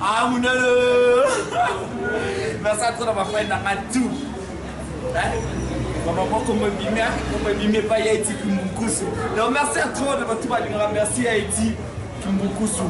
Ah, mon merci à toi d'avoir fait un tout. Maman, comme bimé pas Haïti Kimbukusu. Donc merci à toi d'avoir tout parlé. Merci Haïti Kimbukusu.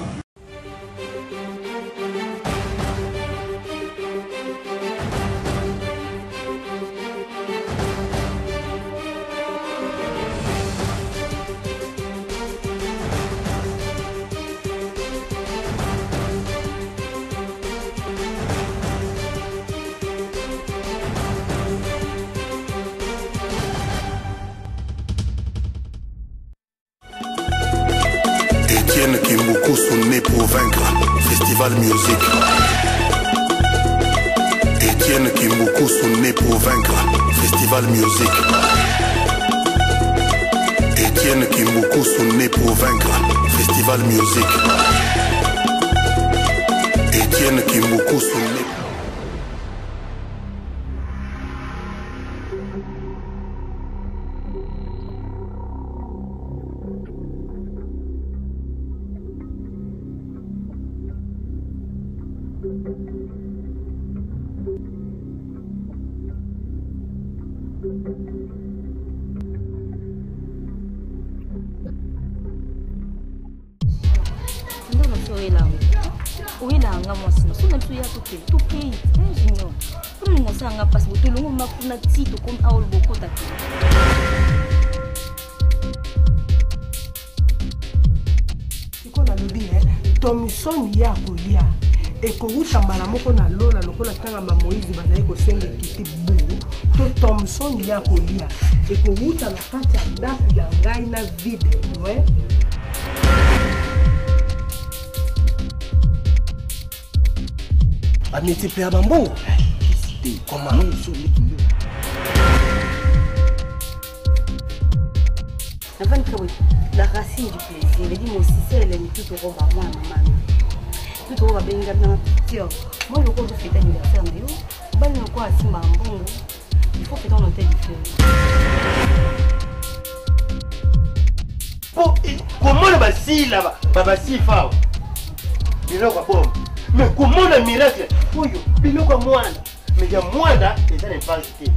Etienne Kimbukusu né pour vaincre. Festival Music. Etienne Kimbukusu né pour vaincre. Festival Music. Etienne Kimbukusu né pour vaincre. Festival Music. Etienne Kimbukusu né. Oui, là, on a moi, sinon, on a tout y a tout pays, junior. Pour nous, on a pas tout le monde m'a fait tout comme à beaucoup d'attentes. C'est qu'on a le bien, Thomson y a colia. Et que vous chambala moko na lola lokola tanga ma Moïse banaye ko senge kiti bu. To Thomson y a colia. Et que vous ta la kati ya ndafu ya ngai na vide, ouais. Amitié Père Bambongo. Comment nous sommes La racine du plaisir, il dit moi aussi c'est elle tout au roi moi maman. Tout au roi benga na tiens. Moi le je fête anniversaire mais yo, ban quoi si Bambongo. Il faut fêter en hôtel différent. Bon, comment le basi là-bas? Basi fa. Il est quoi? Mais comment le miracle? Oui, il est comme moi. Mais il y a moi là, et ça n'est pas jeté.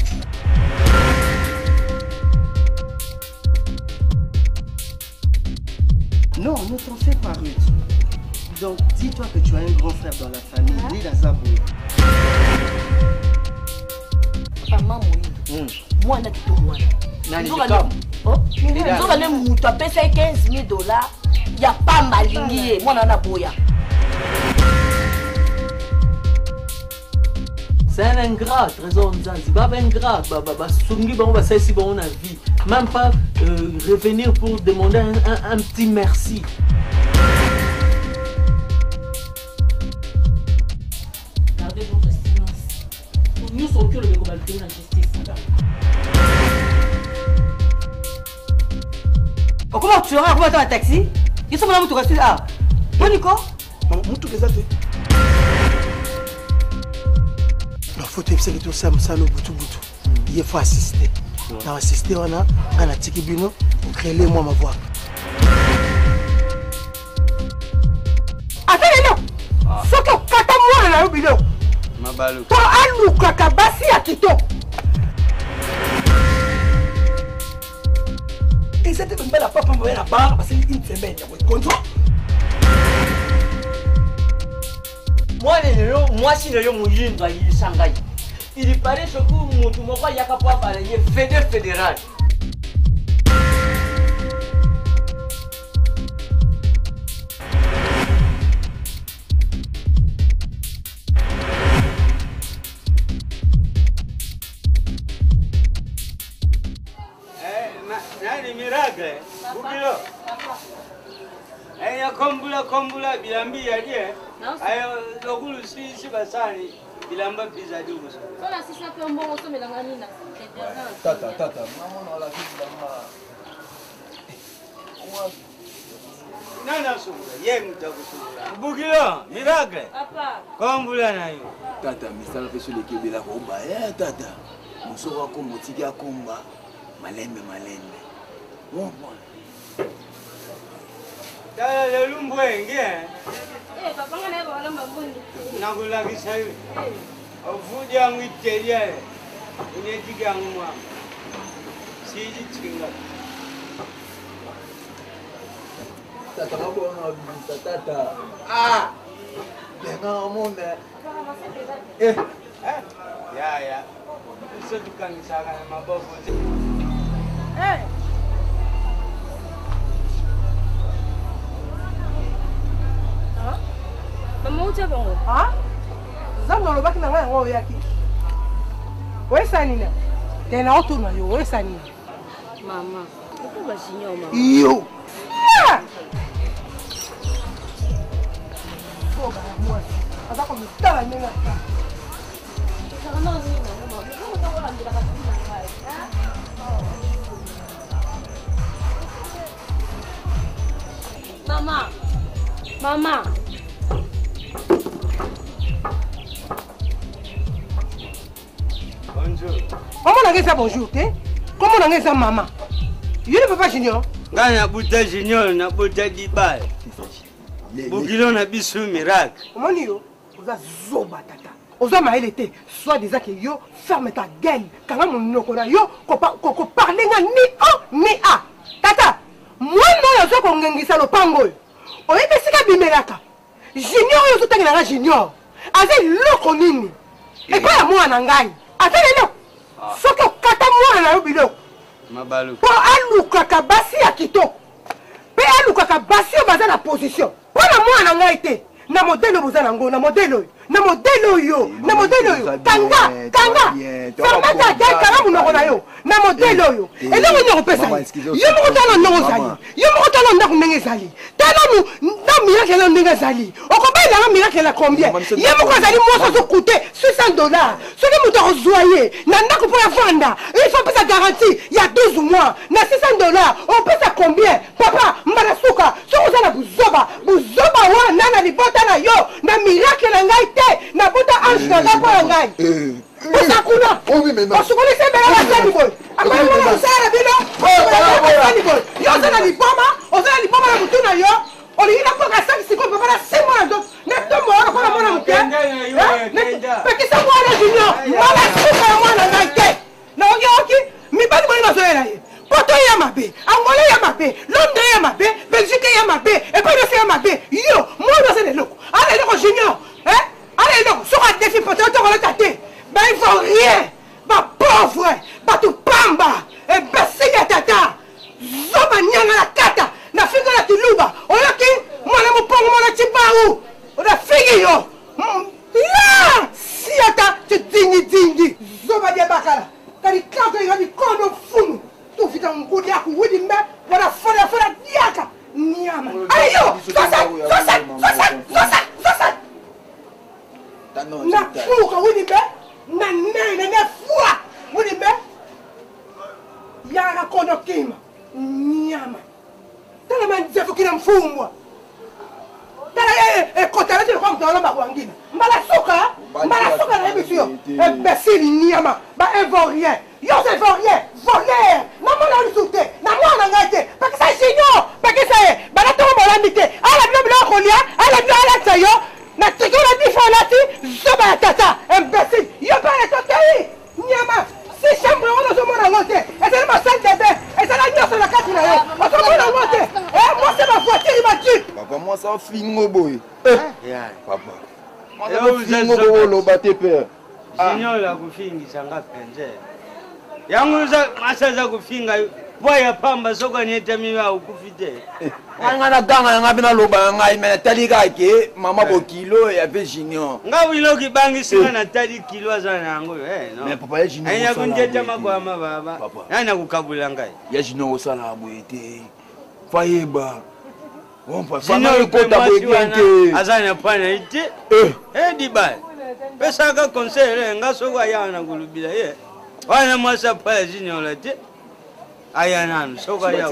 Non, ne t'en fais pas, Ruth. Donc, dis-toi que tu as un grand frère dans la famille, Lila Zaboué. Maman, moi, je suis moi. Il y a 15 000 $. Il n'y a pas mal lié. Moi, je suis boya. C'est un ingrat, trésor Zanzibar, ingrat, on a vie. Même pas revenir pour demander un petit merci. Gardez votre silence. Nous sommes que le décobalté en justice. Comment tu auras dans un taxi? Ils sont là où tu restes là. Bon, Nico? Il faut que tout ça, il faut assister. Dans assister, on a tiki bino, on crée les moi ma voix. Attendez, non! Ce que kata moi la bino. Ma balou. Toi, alou kaka basi à Tito. Et c'était une belle papa, moi la barre, parce qu'il une semaine, il y a contrôle. Moi, si le mouillin va y Shanghai. Il paraît que tout le monde va y avoir fédéral. Nani miracle? Bukilo. Aya kombula bilambi ya die. Aya lokulu si basani bilamba bizadi uso. Sona sisa pe mbongo so melanga nina. Tata, maman la vie d'ama. Nana sungula, ye mutakusungula. Bukilo, miracle. Papa. Kombula na yo. Tata, misala fait sur le kebela komba. Tata. Musoko kombo tiki akomba. Malembe. Bon. Dala le lumbwenge. papa nga naye bawala mabundi. Nakulakisa hivi. Ufuja yangu iteria. Unyetiga yangu mwa. Siji chinga. Tata ngabona wabisa tata. Ah! Denga ngomone. Ya. Isso tukangisaka na mabovu. Mama utia bongo. Zamu lobaki na ngai ngo yaki. Wesa nini? Tena otuna yo wesa nini? Mama, uko bashinyo mama. Yo. Boga moi. Asa ko mitala nenga. Mama. Bonjour. Comment on a ça bonjour, t'es? Comment on a ça maman? Il ne peut pas junior. Ngana buta junior na buta dibal. Bukilo na bisu miracle. Comment yo? Oza zoba tata. Oza maelete, soit déjà que yo ferme ta gueule. Quand mon nokora yo ko parler nga ni o ni a. Tata, moi non yo ko ngengisa lo pango. Oyebe sika bimelaka. Junior yo to tangela junior. Aze loko nini? Et pas à moi na ngai. Atele lo. Soko kata moi na yo bilo. Mabalu. Po aluka kabasi ya kitoko. Pe aluka kabasi yo baza na position. Pona moi na ngai te. Na modelo boza nango, na modelo. Na modelo yo, na modelo yo. Kanga. Fermata ta kala munoko na yo. Na modelo yo. Elo nyoko pesa. Yo mo tala ndongo zali. Yo mo tala ndako ndenge zali. Tala mu na miracle na ndenge zali. Okobaila na miracle la combien? Yo mo ko zali mo so coûter $600. Soki muto rozoyer, na ndako pour la vendre. Il faut pas garantie. Il y a 12 mois, na $600. On peut ça combien? Papa, mbala suka. So ko zala buzoba wa nana libota na yo. Na miracle na ngai te. Na bota ange na ngai pour ngai. Osa kuna. Oui, mais non. Osu kuni sembe la sani boy. Akoni mwana usara bilo. Sani boy. Yo zala liboma, ozala liboma na mutu na yo. Olina kwa kasaki siko papa na simo na ndo. Na tomo ora kwa mwana muke. Pekisa mwana junior. Mwana suka mwana ngai te. Na oki mi bali mwana zoera ye. Poto ya mabe, Angola ya mabe, Londres ya mabe, Belgique ya mabe, et puis le ya mabe. Yo, moi c'est le loco. Allez le junior, hein? Allez le sur un défi pour te le tâter. Ben il faut rien. Ba pauvre, ba tout pamba, et bassiga tata. Zoba nyanga la kata, na figa la tiluba. Oyaki, mwana mupongo mwana chibaru. Ona figi yo. Ya, siata tu dingi. Zoba dia bakala. Kali kato ya ni kondo funu. Tu fita ngudi yako widi mbe wala fora diaka nyama ayo sasa na fuka widi mbe na nene na fua widi mbe yana kono kima nyama tala manzefu kina mfumwa tala kotala tilo kwa mtawala makwangina mbala suka na ebisio imbécile nyama ba ivorien. Yo c'est vaurien, voleur. Maman n'a le souté, na moi on a gâté. Parce que ça junior, parce que ça est, bah la tombe on l'a mité. Ah la bleu colia, ah la bleu à la taille. Na tigo la différence, zoba tata, imbécile. Yo pas la totaille. Nyama, si chambre on a zomo na loté. Et c'est ma salle de bain, et c'est la nuit sur la carte là. On se met dans loté. Eh moi c'est ma voiture, il m'a dit. Papa, moi ça fingo boy. Papa. Moi ça Yo, fingo boy lo batte père. Junior la kufingisha ngapi nje? Yangu za masaza kufinga boya pamba soko nieta miwa ukufite. Ngana ganga ngabina loba ngai me talika ke mama bo kilo ya be junior. Ngawilo kibangi singa na tali kilo sana yangu no. Mais papa ya junior. Anya kunjeta magwama baba. Yana kukabula ngai. Ya junior osala abwete. Fayeba. Wompa Junior kota bwete. Azana pana ite. Dibai. Pesa ka conseil ngasoko yana kulubila ye. Wana mwasa pa junior la te. Aya nanu soka ya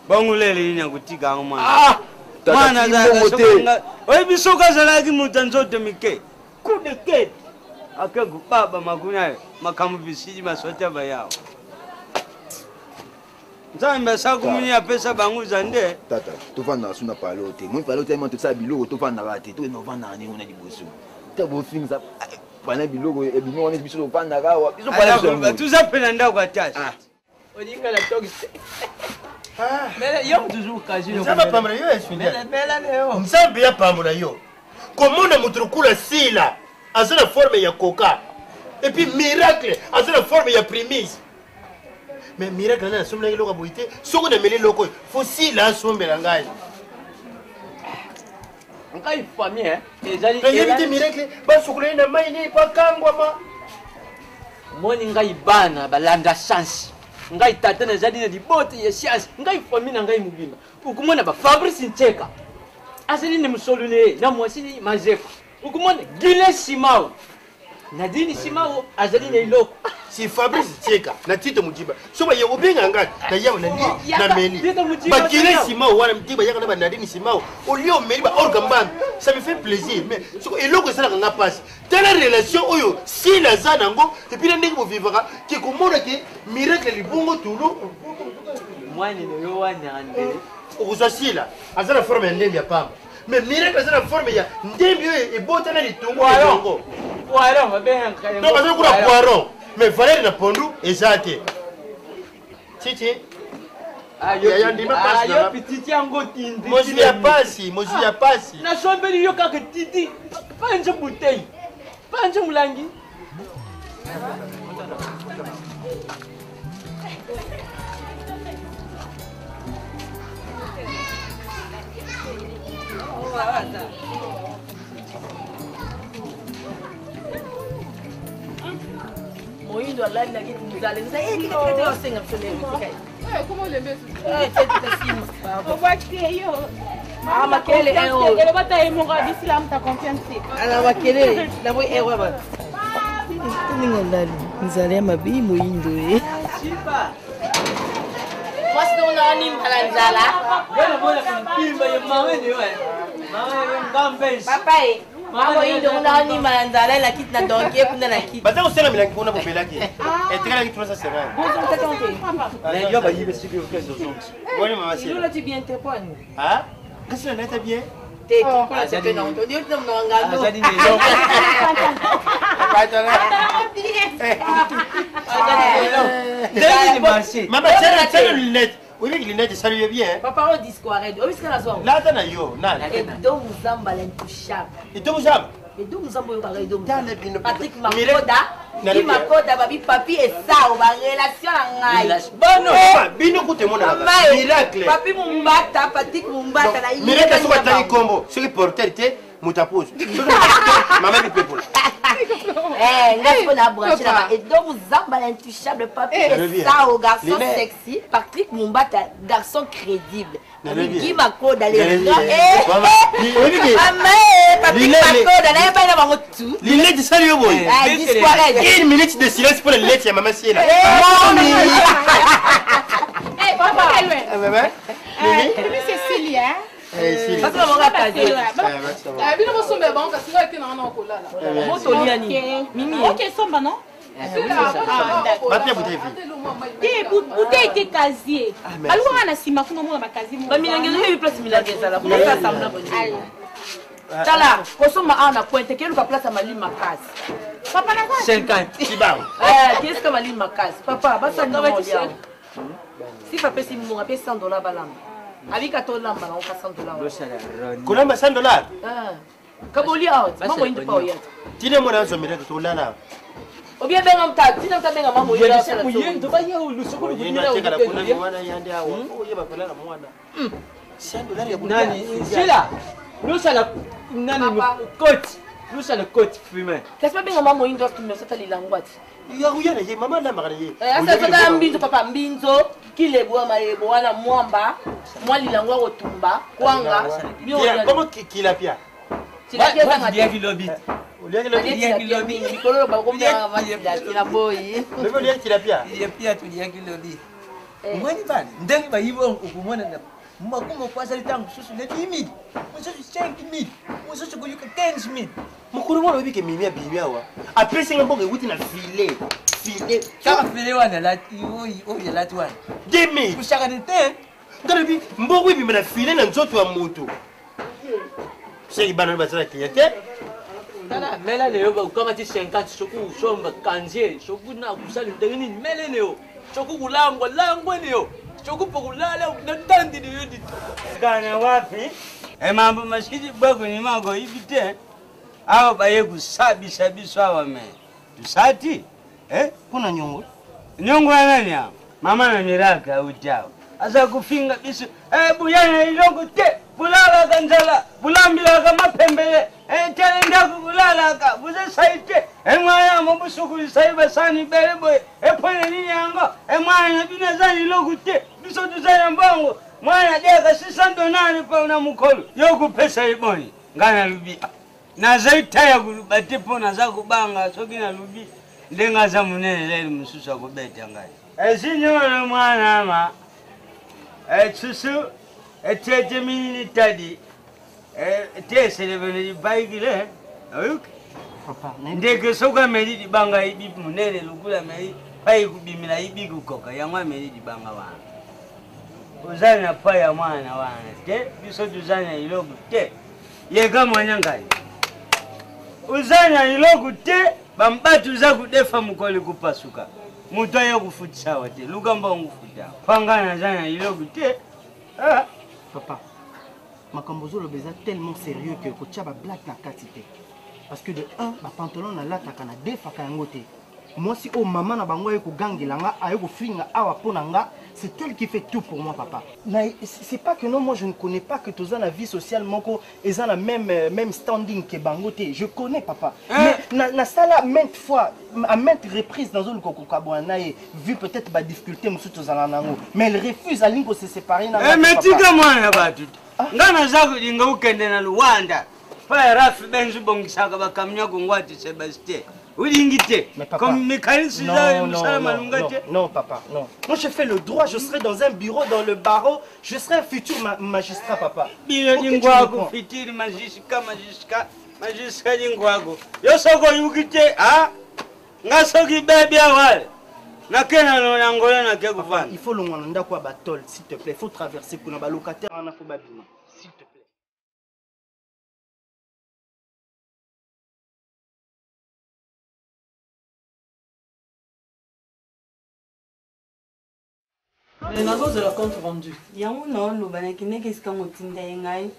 bangulele ina kutika ngomana mwana za soka oyi bisoka zalaki mutanzote mike kudeke akagu baba makunya makamu bisiji masota bayao nzambe asakumuni apesa bango zande tata tovanda suna palo te moi palo te monte sa biloko tovandaka te to novanda nani ona liboso ta bofinisa bana biloko ebino wana biso tovandaka awa biso pala tuza pena ndako atasi olingala tokise mais yo toujours kaji nzambe apambola yo nzambe apambola yo komona moto lokula sila aza na forme ya coca et puis miracle aza na forme ya primise mais miracle na asombelaki eloko boye te soki nameli eloko fo sila asombela ngai ngai famille ezali nayebi te miracle basukuleli na mai nini bakangwama moni ngai bana balanda chance ngai tata nazali na libote ya science ngai famille na ngai mobimba ukumona ba Fabrice Ncheka asali ne musolune na mwasini mazepa ukumona Gile Simao nadini Simao azali na iloko si Fabrice Ncheka na Tito Mujiba so ba yego benga ngati na yawo na ni na meli ba Gile Simao wana mtiba yaka na ba nadini Simao olio meli ba orgamba ça me fait plaisir mais so eloko sala nga passe telle relation oyo si la zanango et puis ndenge bo vivaka ki komona ki miracle libongo tulu mwani no yo wanyande ukuzasila azana forme ya ndembi ya pamba mais miracle azana forme ya ndembi oyo ebota na litungu longo poiron babenga kale donc azana kula poiron mais Valérie na pondu ezate chichi ayo petiti yango tindi mozi ya pasi na sombeli yo kaka titi panje bouteille panje mulangi Moindo alali na kitu mzale. Sasa kile wasenga msolele. Comment le met On voit que yo. Ah makele ero. Ele bata emonga d'islam ta confiance. Ala makele na boy ero ba. Ninga lali. Mzale mabi moindo Chipa. What's going on in Balanzala? Bwana bwana kumpimba ya mawe ni wewe. Mawe ngambenzi. Papa mama indo una ni Balanzala la kit na donkie kuna na kit. Bata usela milangi kuna bopelaki. Etikala kitu sasa sera. Bonjour tata. Na yo ba yibe sibi ofeso zonti. Boni mama sera. Lolo tu bien te pone. Ah? Kasi na neta bien? Te qui pour se pe na onto. Dio tu no ngalo. Azadi ni yo. Ndeni ni marché. Mama sera tena lunette. Oui, les lunettes, ça lui est bien. Papa, on dit quoi? On dit quoi? Là, t'en as yo, nan. Et donc, nous avons l'intouchable. Et donc, vous avez. Et donc, nous avons parlé de Patrick Makoda, babi, papi, et ça, on va relation à Ngaï. Bon, non, Bino, écoutez-moi, miracle. Papi Mumbata, Patrick Mumbata, miracle, c'est quoi, t'as dit combo? C'est le porteur, t'es, moutapose. Maman, il peut pour. Eh, laisse-moi la brancher là-bas. Et donc, vous avez l'intouchable, papi, et ça, au garçon sexy. Patrick Mumbata, garçon crédible. Guy Makoda, les gars. Patrick Makoda, là, il va tout. Les lettres, ça lui est bon. Disparaît. Une minute de silence pour les lettres, maman, c'est là. Eh, papa, quel loin. C'est Cécilia. Parce que mon gars a dit. Bino bosombe bango kasi nga ete nanga na okolala. Moto liani. Mimi. Ok, somba non? Bouteille était casier. Alors on a sima kuna mona makazi mo. Ba milangi yo place milangi sala. Kuna ka samna boni. Tala, kosoma ana pointe kelu ka place mali makasi. Papa na 50. Sibao. Qu'est-ce que mali makasi? Papa, basa na molia. Si papa si mo ngape $100 balamba. Avec $100 na on ka $100. Kulamba $100. Kaboli out. Mamo indi pa oyata. Tine mo na zo miracle to lala. Obia benga mta, tina mta benga mamo Yo dise muyendo ba yo lusoko Yena teka la kuna mwana yande awo. Oye ba pela na mwana. $100 ya buta. nani Sheila lusala nani coach lusala coach fumé. Qu'est-ce que benga mamo indi tu me sata lilangwati. Ya uyana ye mama na magana ye. Asa sata mbinzo papa mbinzo kile bwa maebo wana mwamba mwali langwa otumba kwanga Ya comment kila pia. Tilapia za Dia kilobi. Uliaki lo Tilapia kilobi nikolo ba komya mati boy. Leo uliaki tilapia. Dia pia tulia kilobi. Mwani bana ndenge ba yibo ukumona na makumo kwa sali tangu susu le 10000. Mususu 5000. Mususu kuyuka 15000. mokolo mwana oyebi ke mimi abimi awa apesinga mboka ekuti na file kaka file wana oyo elati wana 2000 kushakani te ngalobi mboko ebima na file na nzoto ya moto seki bana bazala klia te tala mela leyo bakukamati 50 soku usomba kanzie soku na kusali ndenge nini mele leyo soku kulangwa langwe leyo soku pokulala natandi leyo dito kana wapi mambo mashiki bwako ni mago ibite awo baye kusabisa biso awa me tusati kuna nyongo ya nani ya mama na miraka ujao asa kufinga biso buyana ilongo te bulala kanjala bulambila kama pembele tele ndaku bulala ka buze saite mwaya mobusuku saiba sani beleboy pone ni yango mwaya bina zani ilongo te biso tuzaya mbongo mwana deka $600 pa una mukolo yoku pesa iboni ngana lubi na zaitaya kulubate pona za kubanga soki na lubi ndenga za munene leli mususa kubeta ngai ezinyolo mwana ama susu etete minini tadi tesele bene baigile oyuk papa ndeke soka meli di banga ibi munene lukula meli pai kubimila ibi kukoka yamwa meli di banga wana uzana paya mwana wana te biso tuzana ilogu te yega mwanya ngai uzana ilogu te bambatu za kudefa mukoli kupasuka muto ya kufutisa wate lugamba ngufuta pangana zana ilogu te papa makambo zoloba eza tellement sérieux que kotia bablake na kati te parce que de 1 bapantalon nalataka na defaka yango te mwasi oyo mama na bango aye kogangela nga aye kofinga awa mpo na nga c'est elle qui fait tout pour moi papa c'est pas que non moi je ne connais pas que toza na vie sociale moko eza na même standing que bango te je connais papa mais nasala maintes fois à maintes reprises dans zoluka kokabwana na ye vu peut-être badifficulté mosusu tozala nango mais elle refuse alingi kose séparer na mais tika mwana batu nga naza kulinga ukende na luwanda paya rafi benzi bongisaka bakamnya kongwati Sebastien Ulingite, comme mécanicien, non, papa, non. Moi, je fais le droit, je serai dans un bureau, dans le barreau, je serai un futur magistrat, papa. Futur magistrat lingwago. Yo soko yukite, ah? Ngasoki baby awal. Nakena no yangola na kekufana. Il faut l'onanda kwa batol, s'il te plaît. Il faut traverser pour nos locataires en afobabima. S'il te plaît. nazozela compte rendu yango naolobana kine kesika motinda ye ngai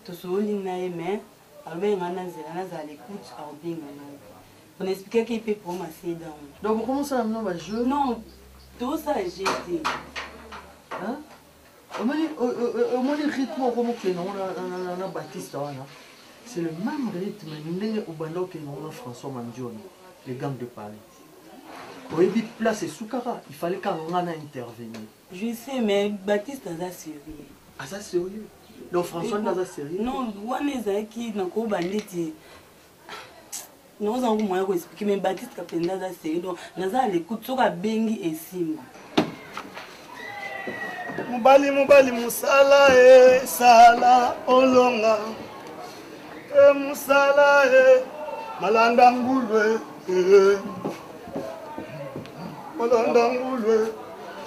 tosolinga ye mais alobe ngai na nzela nazala l'écoute aobenga ngai on expliquait qu'il peut pour masser dans donc comment ça maintenant va jouer non tout ça j'ai été hein au moins le rythme comme que non na Baptiste wana c'est le même rythme ndenge ubanda que non François Mandione les gangs de Paris au début place et Soukara il fallait qu'on intervenir. Je sais, mais Baptiste a sérieux. Ah, ça sérieux? Donc François n'a pas sérieux? Non, on qui n'a pas bandit. Nous avons moyen d'expliquer, mais Baptiste a sérieux. Donc, nous avons l'écoute sur la bengi et simba. Mubali musala sala olonga musala malanda ngulwe malanda ngulwe.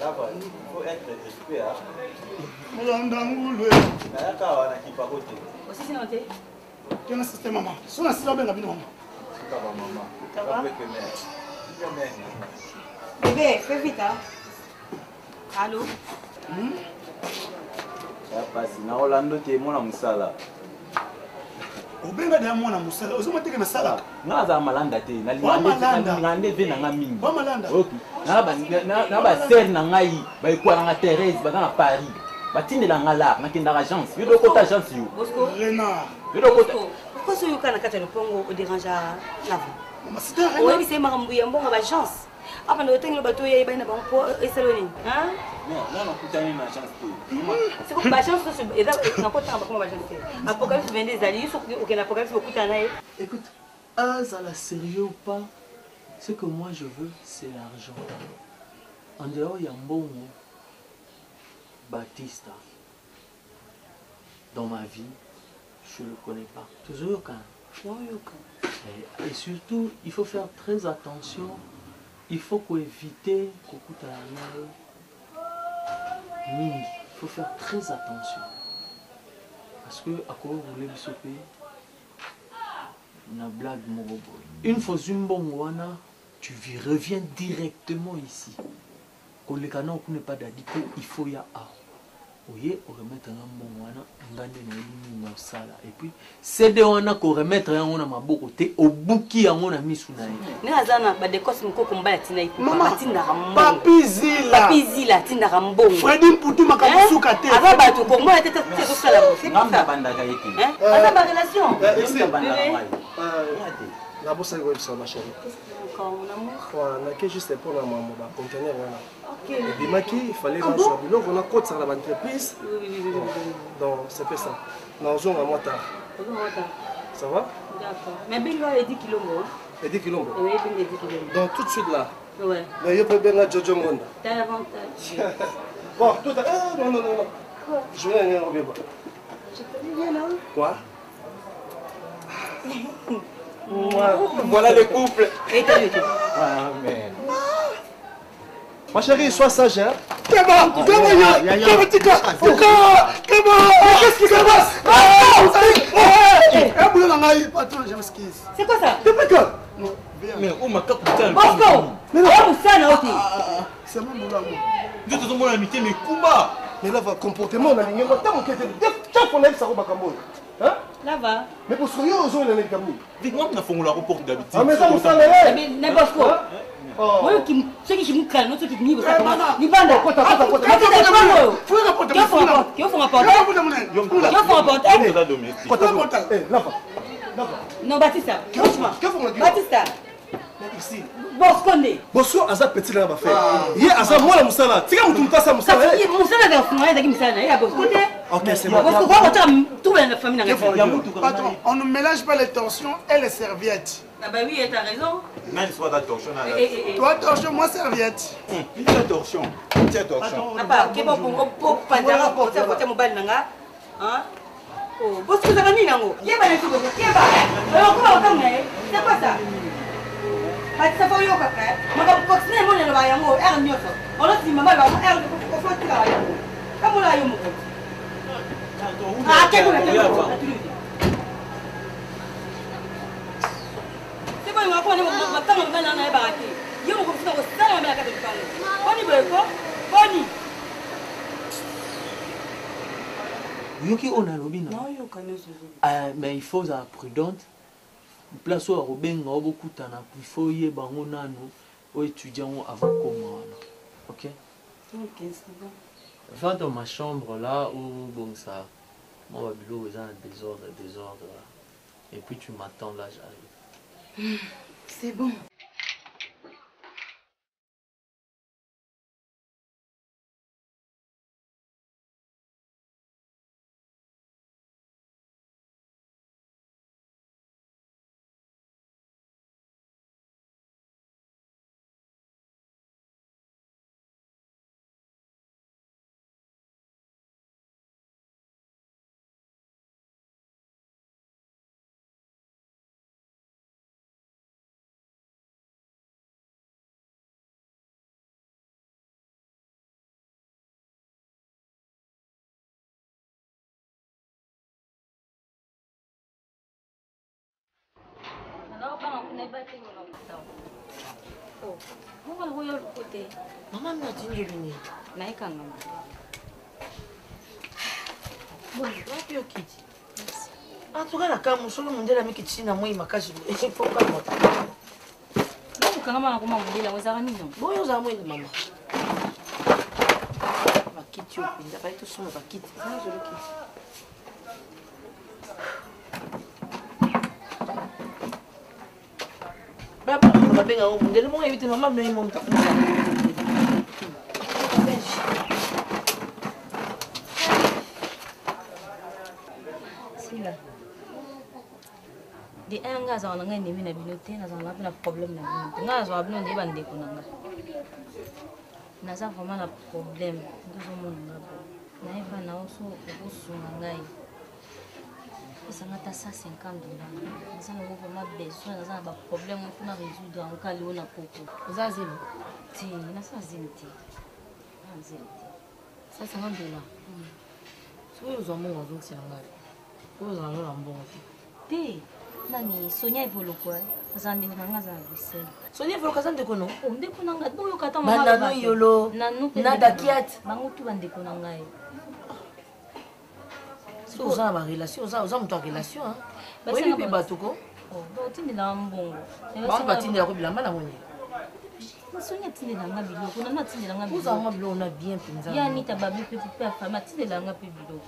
Il faut être expert. Aussi, c'est noté. Tu as un système, maman. Si on a un système, maman. Ça va? Bébé, fais vite, hein. Allô? Ça passe. Na Orlando, tu es mon amusala. Obenga de mwana musala ozomateka na sala ngaza malanda te na ngande ve na ngamingi ba malanda okay na ba ser na ngai ba ikwa na Thérèse ba na Paris batindela ngala na kinda agence yo doko ta agence yo Renard yo doko pourquoi ce yoka na kata le pongo o dérange lava ma c'était rien oui c'est makambu ya mbongo ba agence apa ndo tengelo bato ya ibana ba po esaloni hein non kutani na agence te c'est comme ba agence c'est eza na kota ba comme ba agence apocalypse vende des alliés aucun apocalypse beaucoup tana. Écoute, ça la sérieux ou pas, ce que moi je veux c'est l'argent. En dehors il y a un bon mot Baptiste dans ma vie je le connais pas toujours quand non yoka Et surtout, il faut faire très attention. Il faut éviter il faut faire très attention. Parce que à quoi vous voulez sauter une blague une fois tu reviens directement ici. Quand le canon n'est pas d'addiquer, il faut y avoir. Oui, on remettre un bon et puis c'est de on a qu'on remettre un on a ma côté au bouki à mon ami Sounaï. Nazana ba de cosme ko combat tina ipo matinda rambo. Papizila tinda rambo. Freddy Mputu makabusuka te. Ava ba to ko moi tete te ko sala. Ngamba bandaka yiki. Ava ba relation. La bosse est sur ma chérie. Mon amour. On a juste pour la maman, conteneur. Et puis, il fallait lancer le bilan. On a côté sur l'entreprise. Donc, c'est fait ça. Nous avons un mois tard. Ça va? D'accord. Mais Bingo a 10 kg. Et 10 kg? Oui, Bingo 10 kg. Donc, tout de suite là. Ouais. Mais il peut bien la Jojo Monde. T'as l'avantage. Bon, tout à l'heure. Non, non, non. Je vais aller au bébé. Je connais bien, non? Quoi? Voilà le couple. Et t'as vu? Amen. Ma chérie, sois sage, hein? Qu'est-ce qui se passe? C'est quoi ça? Mais où ma carte de Bosco! C'est mon boulot. Je te demande l'amitié, mais Kumba! Mais là, va comportement, on a ligné. Chaque fois, on a eu ça au Bacamon. Hein? Là va. Mais pour ce que vous avez les camis. Dites-moi que nous avons la report d'habitude. Ah, mais ça, vous savez. Mais Bosco! Moi, ceux qui me calment, ceux qui me disent, ni bande. Non, Baptista. Baptista. Ici. Bosco, Aza petit là, fait. Il y a Aza moi la Moussala. Tu as mon ça Moussala. Moussala est en Bosco. Ok, c'est bon. Patron, on ne mélange pas les torsions et les serviettes. Ah bah oui, t'as raison. Même soit la torsion. Toi, torsion, moi, serviette. Il y a torsion. Il y a torsion. Ah bah, qu'est-ce pour Pandara pour ça, pour mobile nanga. Hein? Oh, Bosco, ça va ni nango. Qui va les tout Bosco? Qui va? Alors comment on tombe? C'est quoi ça? Ça faut y aller après. Mais quand c'est mon le bayango, elle n'y a pas. On a dit maman va elle faut faire tout là. Comment là yo mo? Ah, qu'est-ce que tu veux? C'est pas moi pour ne pas attendre dans la baraki. Yo mo ko ça ko ça la ka de parler. Boni beko, boni. Yoki on a lobby Non, yo connais. Mais il faut être prudente. Place où Robin a beaucoup de temps, il faut y aller aux étudiants avant comment. Ok? Ok, c'est bon. Va dans ma chambre là où bon ça. Moi, Babylou est un désordre. Et puis tu m'attends là, j'arrive. C'est bon. Maman m'a dit de venir. Bon, wapi yo kiti? En tout cas, la cam, solo monde la miki china moi makaji. Il faut pas monter. Donc quand maman comment on dit la wazara ni non. Bon, yo za moi maman. Ma kiti yo, il a pas tout son ma kiti. Ça je le kiti. Baba, on va bien au monde. Le monde évite maman mais il monte. De un gars on a gagné une bibliothèque, on a un problème na bibliothèque. Gars on a besoin de bande kunanga. Na ça vraiment un problème. Nous sommes na ba na aussi au ngai. Ça m'a tassé 50 $. Ça n'a vraiment besoin, ça n'a pas de problème, on peut résoudre en cas où on a beaucoup. Vous avez zéro. Si, on a ça zéro. Ça, $50. Si vous avez un bon, c'est un bon. Vous avez un bon. Té, nani, Sonia évolue quoi? Ça n'a pas de Sonia évolue quand de kono? On déconne pas. Bon, yo kata mama. Nano yolo. Nada kiat. Bango tout bande déconne ngai. Si vous avez une relation, vous avez une relation. Oui, puis Batouko. Oh, tu es là, bon. Bon, bah, tu es là, tu es là, tu Sonia tine la nga biloko na tine la nga biloko. Uza nga biloko na bien penza. Ya ni ta babi pe pe fama tine la nga pe biloko.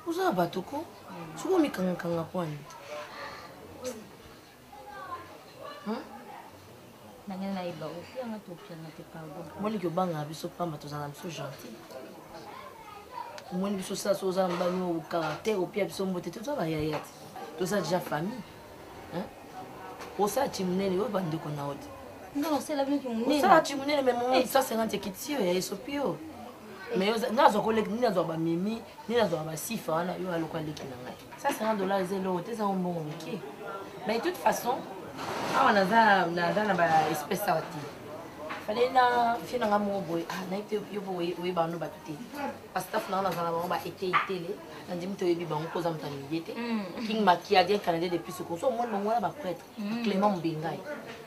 Uza batoko. Suko mi kanga kanga kwani. Na ngena na iba o pia nga to pia na te pardon. Moni ke banga biso pamba tozana biso gentil. Moni biso sa soza mbano o caractère o pia biso mbote to ba yaya. To sa déjà famille. Hein? O sa timnene o bande ko na ote. Non, c'est la vie qui me ça tu me dis mais ça c'est un petit et sopio mais nazo collègue ni nazo ba mimi ni nazo ba sifa na yo aloko leki na ngai ça c'est $1 zéro te ça un bon OK mais de toute façon on a na ba espèce ça fallait na fina ngamo boy na ite yo boy we ba no ba tuti astaf na na za ba été télé na ndim to yebi ba ko za mtani yete king makiadien canadien depuis ce cours au monde ba ba prêtre Clément Mbengai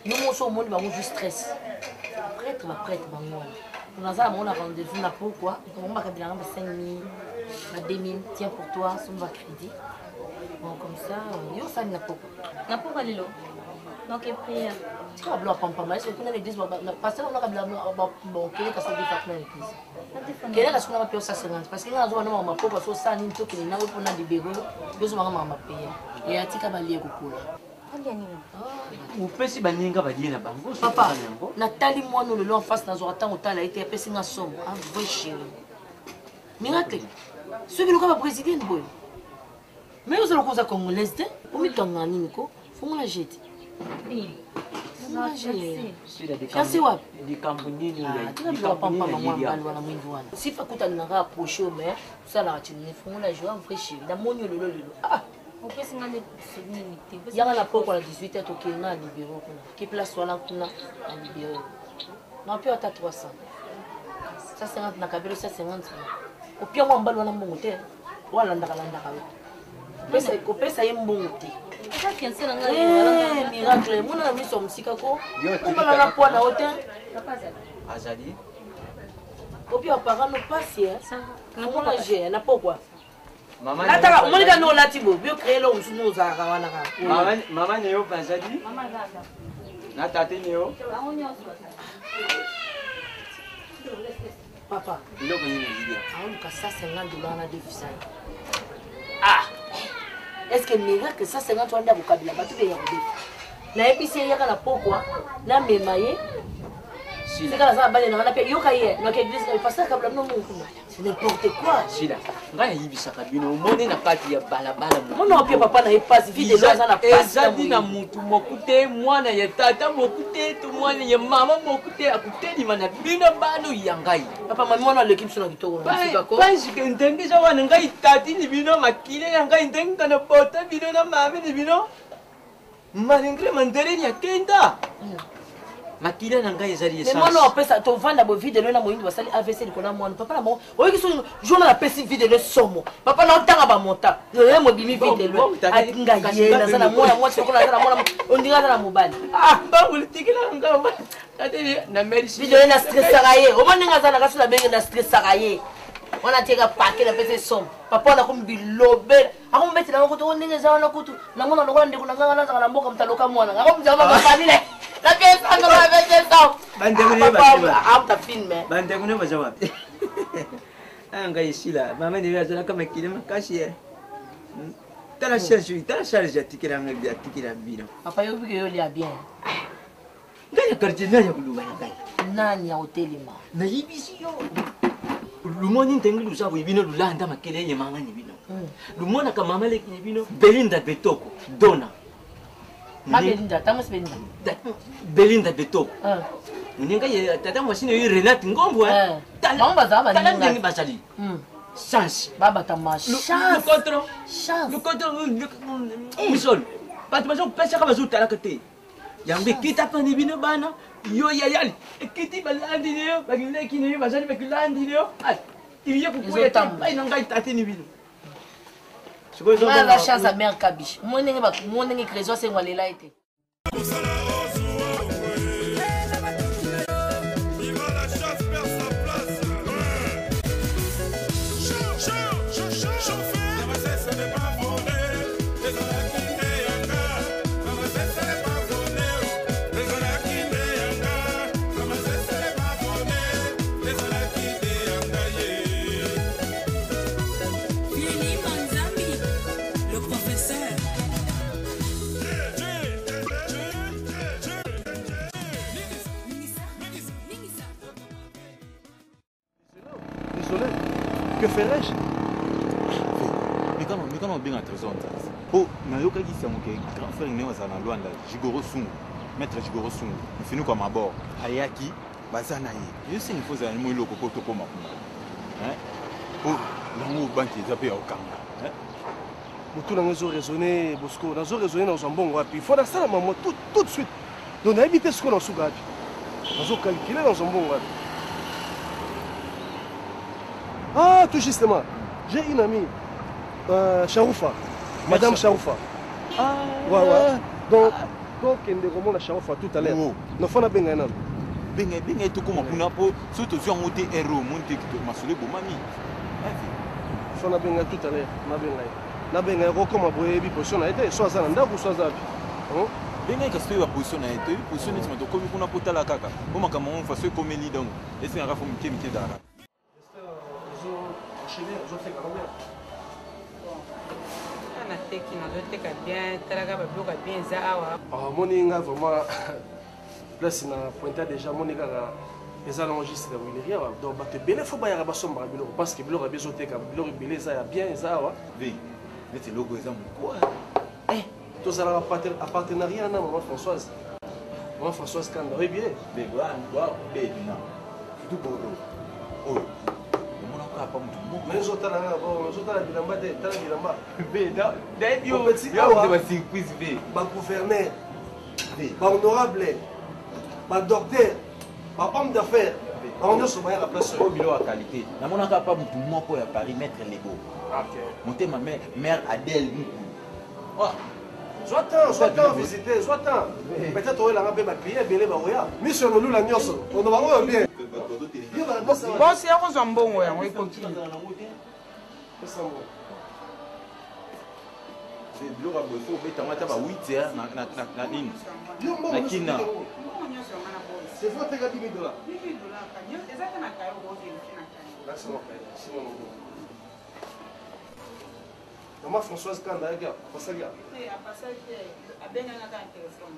yo mo so monde ba mo juste stress prêtre ba moi on a ça on a rendez-vous na pourquoi on va kabila ba 5000 ba 2000 tiens pour toi son va crédit bon comme ça yo ça na pourquoi lelo donc prière tu vas bloquer pampa mais c'est qu'on l'église parce que on a kabila bon quel ka so di fatna l'église quel est la sona ba pio ça parce que na zo na mama pourquoi so ça ni to kile na ko na libéro yo so mama payer et atika ba lié ko kula opesi baninga balie na bango papa natali mwana lelo en face nazo atanga otala ete apesi nga somo un vrai chéri miracle soki loka baprésident boye mais ozala koza congolaise te omitwanga nini ko fongola jeti kasi wapi likambo nini wana mwingi wana sifa kutani nanga approche mais osalaka tinini fongola je un vrai chéri namoni lelo lelo yanga na poko na 18h tokende na libéro kuna ki place wana kuna na libéro na pio ata 300 ça 50 na kabelo ça 50 opia mwa mbalo wana mbongo te walandaka pesa kopesa ye mbongo te miracle mona na miso musika ko kumbala na poa na hotel azali opia parano pasi na je na pokwa Maman, nataka monika no lati bo bio créer lo musuno za ka wana ka mama ne yo bazali na tate ne yo papa ilo ko ni ndio aon ka ça $50 na déficit est-ce que miracle ça 50 wanda ko kabila batu be ya ko na episi ya kana pokwa na memaye c'est quand ça bale na pe yo kaye na ke église ka passer kabla no mu c'est n'importe quoi shida ngaya yibisaka bino mone na kati ya balabala mona opia papa na epasi vide lo za na pasi ezali na mutu mokute mwana ya tata mokute to mwana ya mama mokute akuteli mana bino bano yangai papa mami mwana l'équipe sona kitoko na ko pas que ndengisa wana ngai tati ni bino makile ya ngai ndenga na pota bino na mama ni bino malingre mandere ya kenda makila na ngai ezali essence. Mais moi non pesa to vanda bo vide le na moyindo basali AVC likona mwana papa na mo oyi kiso journal na pesi vide le somo papa na otanga ba monta le mo bimi vide le atinga yena sana mwana mwa soko na sana mwana ondinga na mobali ba politique na ngaba tati na medicine vide na stress sakaye o maninga sana kasula benge na stress sakaye wana teka paquet na pesi somo papa na kumbi lobe akumbeti na ngoto ondinga za na kutu na ngona ngola ndiko na ngana na mboka mtaloka mwana akumjama bafanile la pièce en gros avec des sangs. Bande filme. Bande kune baza wapi? Anga isila. Mama ni yaza kama kile makashi. Tala charge ya tikira ngabi ya tikira bino. Papa yo bige yo lia bien. Ngaya karjina ya kuluba ngai. Nani ya hotelima? Na yibisi yo. Lumoni ntengi lusabu ibino lulanda makele ye mama ni bino. Lumona kama mama le ni bino Belinda Betoko dona. Belinda, tamas Belinda. Belinda Beto. Muninga ye tata mwasine yi Renate Ngombo Mamba za ba ninga. Tala basali. chance. Baba tama chance. Le contrôle. Chance. Le contrôle. Musol. Pas de façon, personne va jouer à la côté. Yambe kita pani bino bana. Yo yayali. Kiti balandi neo. Bagile kini bazali bagilandi neo. Ai. Il y a beaucoup de temps. Ai nanga tati ni bino. Moi la chance à mère Kabish. Moi n'ai que raison c'est moi les là été. Que ferais-je? Mais quand on bien à trésor, oh, Nayoka qui c'est mon grand frère né à Luanda, Jigoro Sungu, maître Jigoro Sungu, il finit comme à bord, Ayaki, Bazanaï. Je sais qu'il faut un mot loco pour tout comme hein? Oh, l'angle banque est appelé au Kanga. Tout le monde a raisonné, Bosco, on a raisonné dans un bon rap. Il faut la salle à maman tout de suite. Donc on a évité ce qu'on a sous gage. On a calculé dans un bon rap. Ah, tout justement. J'ai une amie, Charoufa, Madame Charoufa. Ah, ouais. Donc, il y a une Charoufa tout à l'heure. Nous faisons bien un homme. Bien, tout comme on a pour surtout si on monte héros, monte massolé pour mamie. Nous faisons bien tout à l'heure. Nous avons un héros comme un position a été, soit ça n'a ou soit ça. Bien que ce soit position a été, position est comme on a pour la caca. Comment on fait comme les donc. Est-ce qu'il y a un raffinement qui est là? Moninga vraiment place na pointa déjà moninga les enregistrés il y a donc batte belé faut ba ya ba somba bilo parce que bilo ba besote ka bilo belé ça ya bien ça wa oui mais c'est logo ça quoi tous ça a partenariat na maman Françoise Kanda oui bien mais voilà non tout beau oh mais les autres là bon les autres là bilamba de tala bilamba beda d'ailleurs on va surprise bé ba gouverneur ba honorable ba docteur ba homme d'affaires on ne se voit à la place au bilo à qualité na mona ka pas mutu moko ya Paris mettre les beaux OK monter ma mère Adèle oh Soit visiter, peut-être on va faire ma prière, belé ba oya. Mission nous la nyoso. On va voir bien. Bon, c'est un jambon, on est continue. C'est l'heure à bouffer, mais t'as maté à 8h na nini. Na kina. C'est votre $10,000. Maman Françoise Kanda, regarde, passe là. Oui, à passer à bien un téléphone.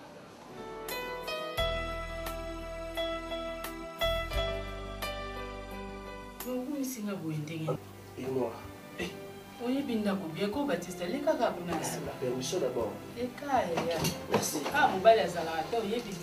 Vous singa boindenge. Et moi. Oui, binda ko bien ko Baptiste le kaka kuna. La permission d'abord. Le cas ya. Merci. Ah, mon bal azala to yebi.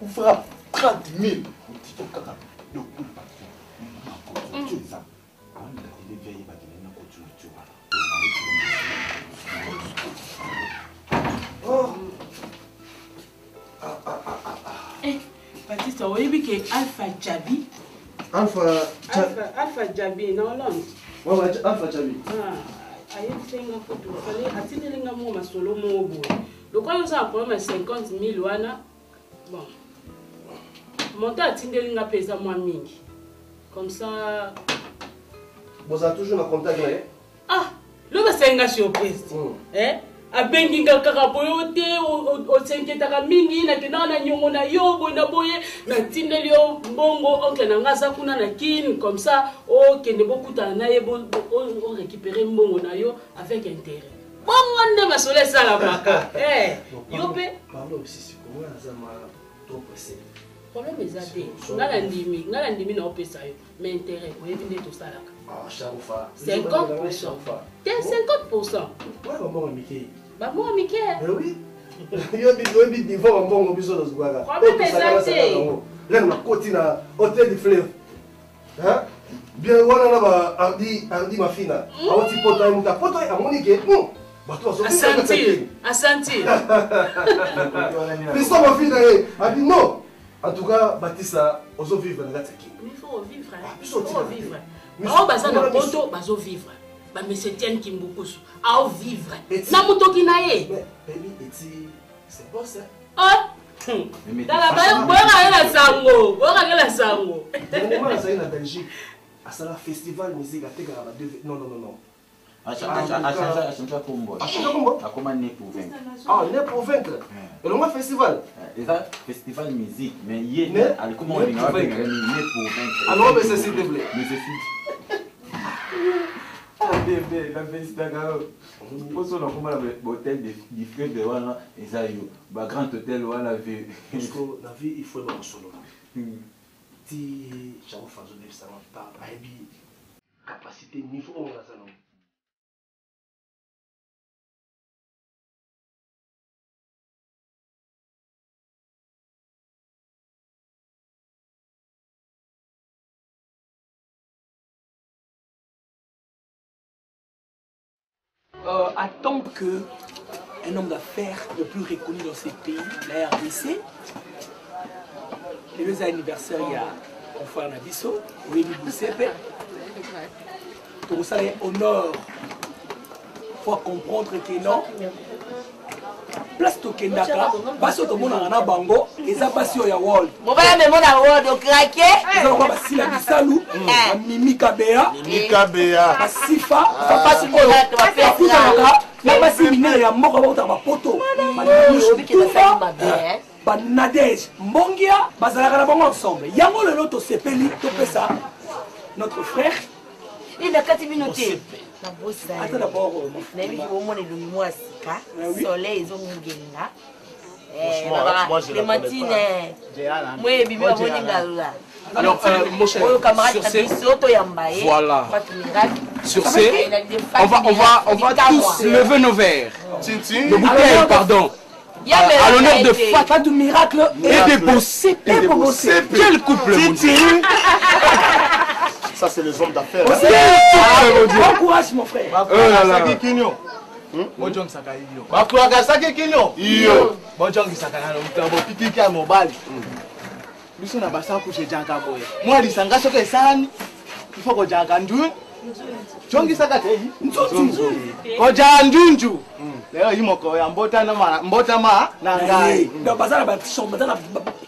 On fera 30 000. Baptiste, oyebi ke Alpha Jabi Alpha Jabi na Hollande. Ouais, Alpha Jabi. Ayebisenga kutu fallait atinelinga mo masolo mo boy. Donc quand on a un problème 50 000 wana bon. Monter atinelinga pesa moins mingi. Comme ça Vous avez toujours un contact là? Ah, le basenga surprise. Abengi kaka boyote o tsenketaka mingi na kenana nyongo na yo boina boye na tindeli yo mbongo oncle na ngasa kuna na kin comme ça o kende bokuta na ye on récupérer mbongo na yo avec intérêt. Bongo nde masole sala baka. Yope pardon si comment azama trop pressé. Problème ezate. Ngala ndimi na opesa yo mais intérêt oyebi nde to salaka. Ah, Charoufa. 50%. T'es 50%. Ouais, maman Mickey. Maman Mickey. Oui. Yo bi niveau mbongo biso do zgwaga. Problème ezate. Là na côté na hôtel du fleuve. Hein? Bien wana na ba ardi mafina. Awoti poto ay muta poto ay amonike. Asante. Piston mafina a dit non. En tout cas, Batista, on va vivre dans la Taki. Il faut vivre. Il faut vivre. Oh, bah ça na poto, bah zo vivre. Bah monsieur Tienne Kimbukusu, à vivre. Na mutoki na ye. Baby, c'est pas ça. Ah. Dans la balle, boira la sango. Dernièrement, ça y est en Belgique. À ça la festival musique à Tegara. Non. A changer combo. A changer combo. A comment né pour vaincre. Ah, né pour vaincre. Et le festival. Et ça festival musique, mais hier à comment on va né pour vaincre. Alors mais c'est s'il te plaît. Mais c'est ah bébé, la festival garo. Pour ça on comment l'hôtel des frères de voilà et ça yo. Ba grand hôtel voilà vu. Parce que la vie il faut être en solo. Ti j'avais fait un ça pas baby capacité niveau on a ça non. Attend que un homme d'affaires le plus reconnu dans ces pays, la RDC, le anniversaire il y a on fait un abisso, oui du Boussepe, pour ça les honneurs, faut comprendre que non. Place to Kendaka, parce que mon ana bango, et ça passe au World. Mon père me montre World au craqué. Ils ont pas si la bisalou, Mimi Kabea, Sifa, papa si moi, la basi minere ya moko ba uta ba poto. Ba Nadège, Mbongia, bazalaka na bango ensemble. Yango le loto sepeli to pesa notre frère. Il n'a qu'à t'iminoter. Attends d'abord, soleil, ils ont alors, mon cher, sur ces... Voilà. Sur ces, on va tous lever nos verres. De bouteilles, pardon. À l'honneur de Fatou Miracle et de Bossé. Quel couple, mon Dieu. Ça, c'est les hommes d'affaires. Bon courage, mon frère. Bonjour Sakayo. Bakura Saki Kinyo. Iyo. Bonjour Sakana Mutambo Pikiki ya mobile. Biso na basa ku chez Janka boy. Moi lisanga soka esani. Ifo ko Janka njun. Jongi sakate yi. Nzonzo. Ko Janjunju. Leo yimoko ya mbota ma na ngai. Na bazala ba shomba na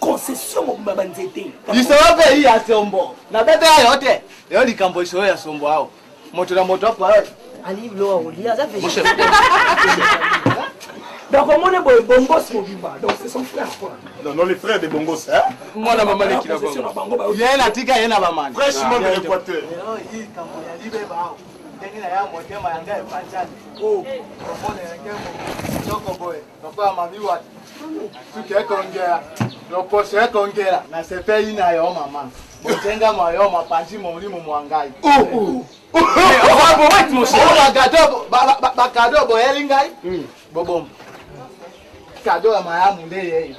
concession mo ba nzete. Bisobe yi ya sombo. Na bete ya yote. Leo likambo iso ya sombo hao. Moto na moto kwa Ali Bloa Olia, ça fait. Donc on est Bongos Mobiba, donc c'est son frère quoi. Non, les frères de Bongos, hein. Moi la maman qui l'a Bongo. Il y a la tika et la maman. Fraîchement de l'Équateur. Oh, cadeau à ma âme, Jésus.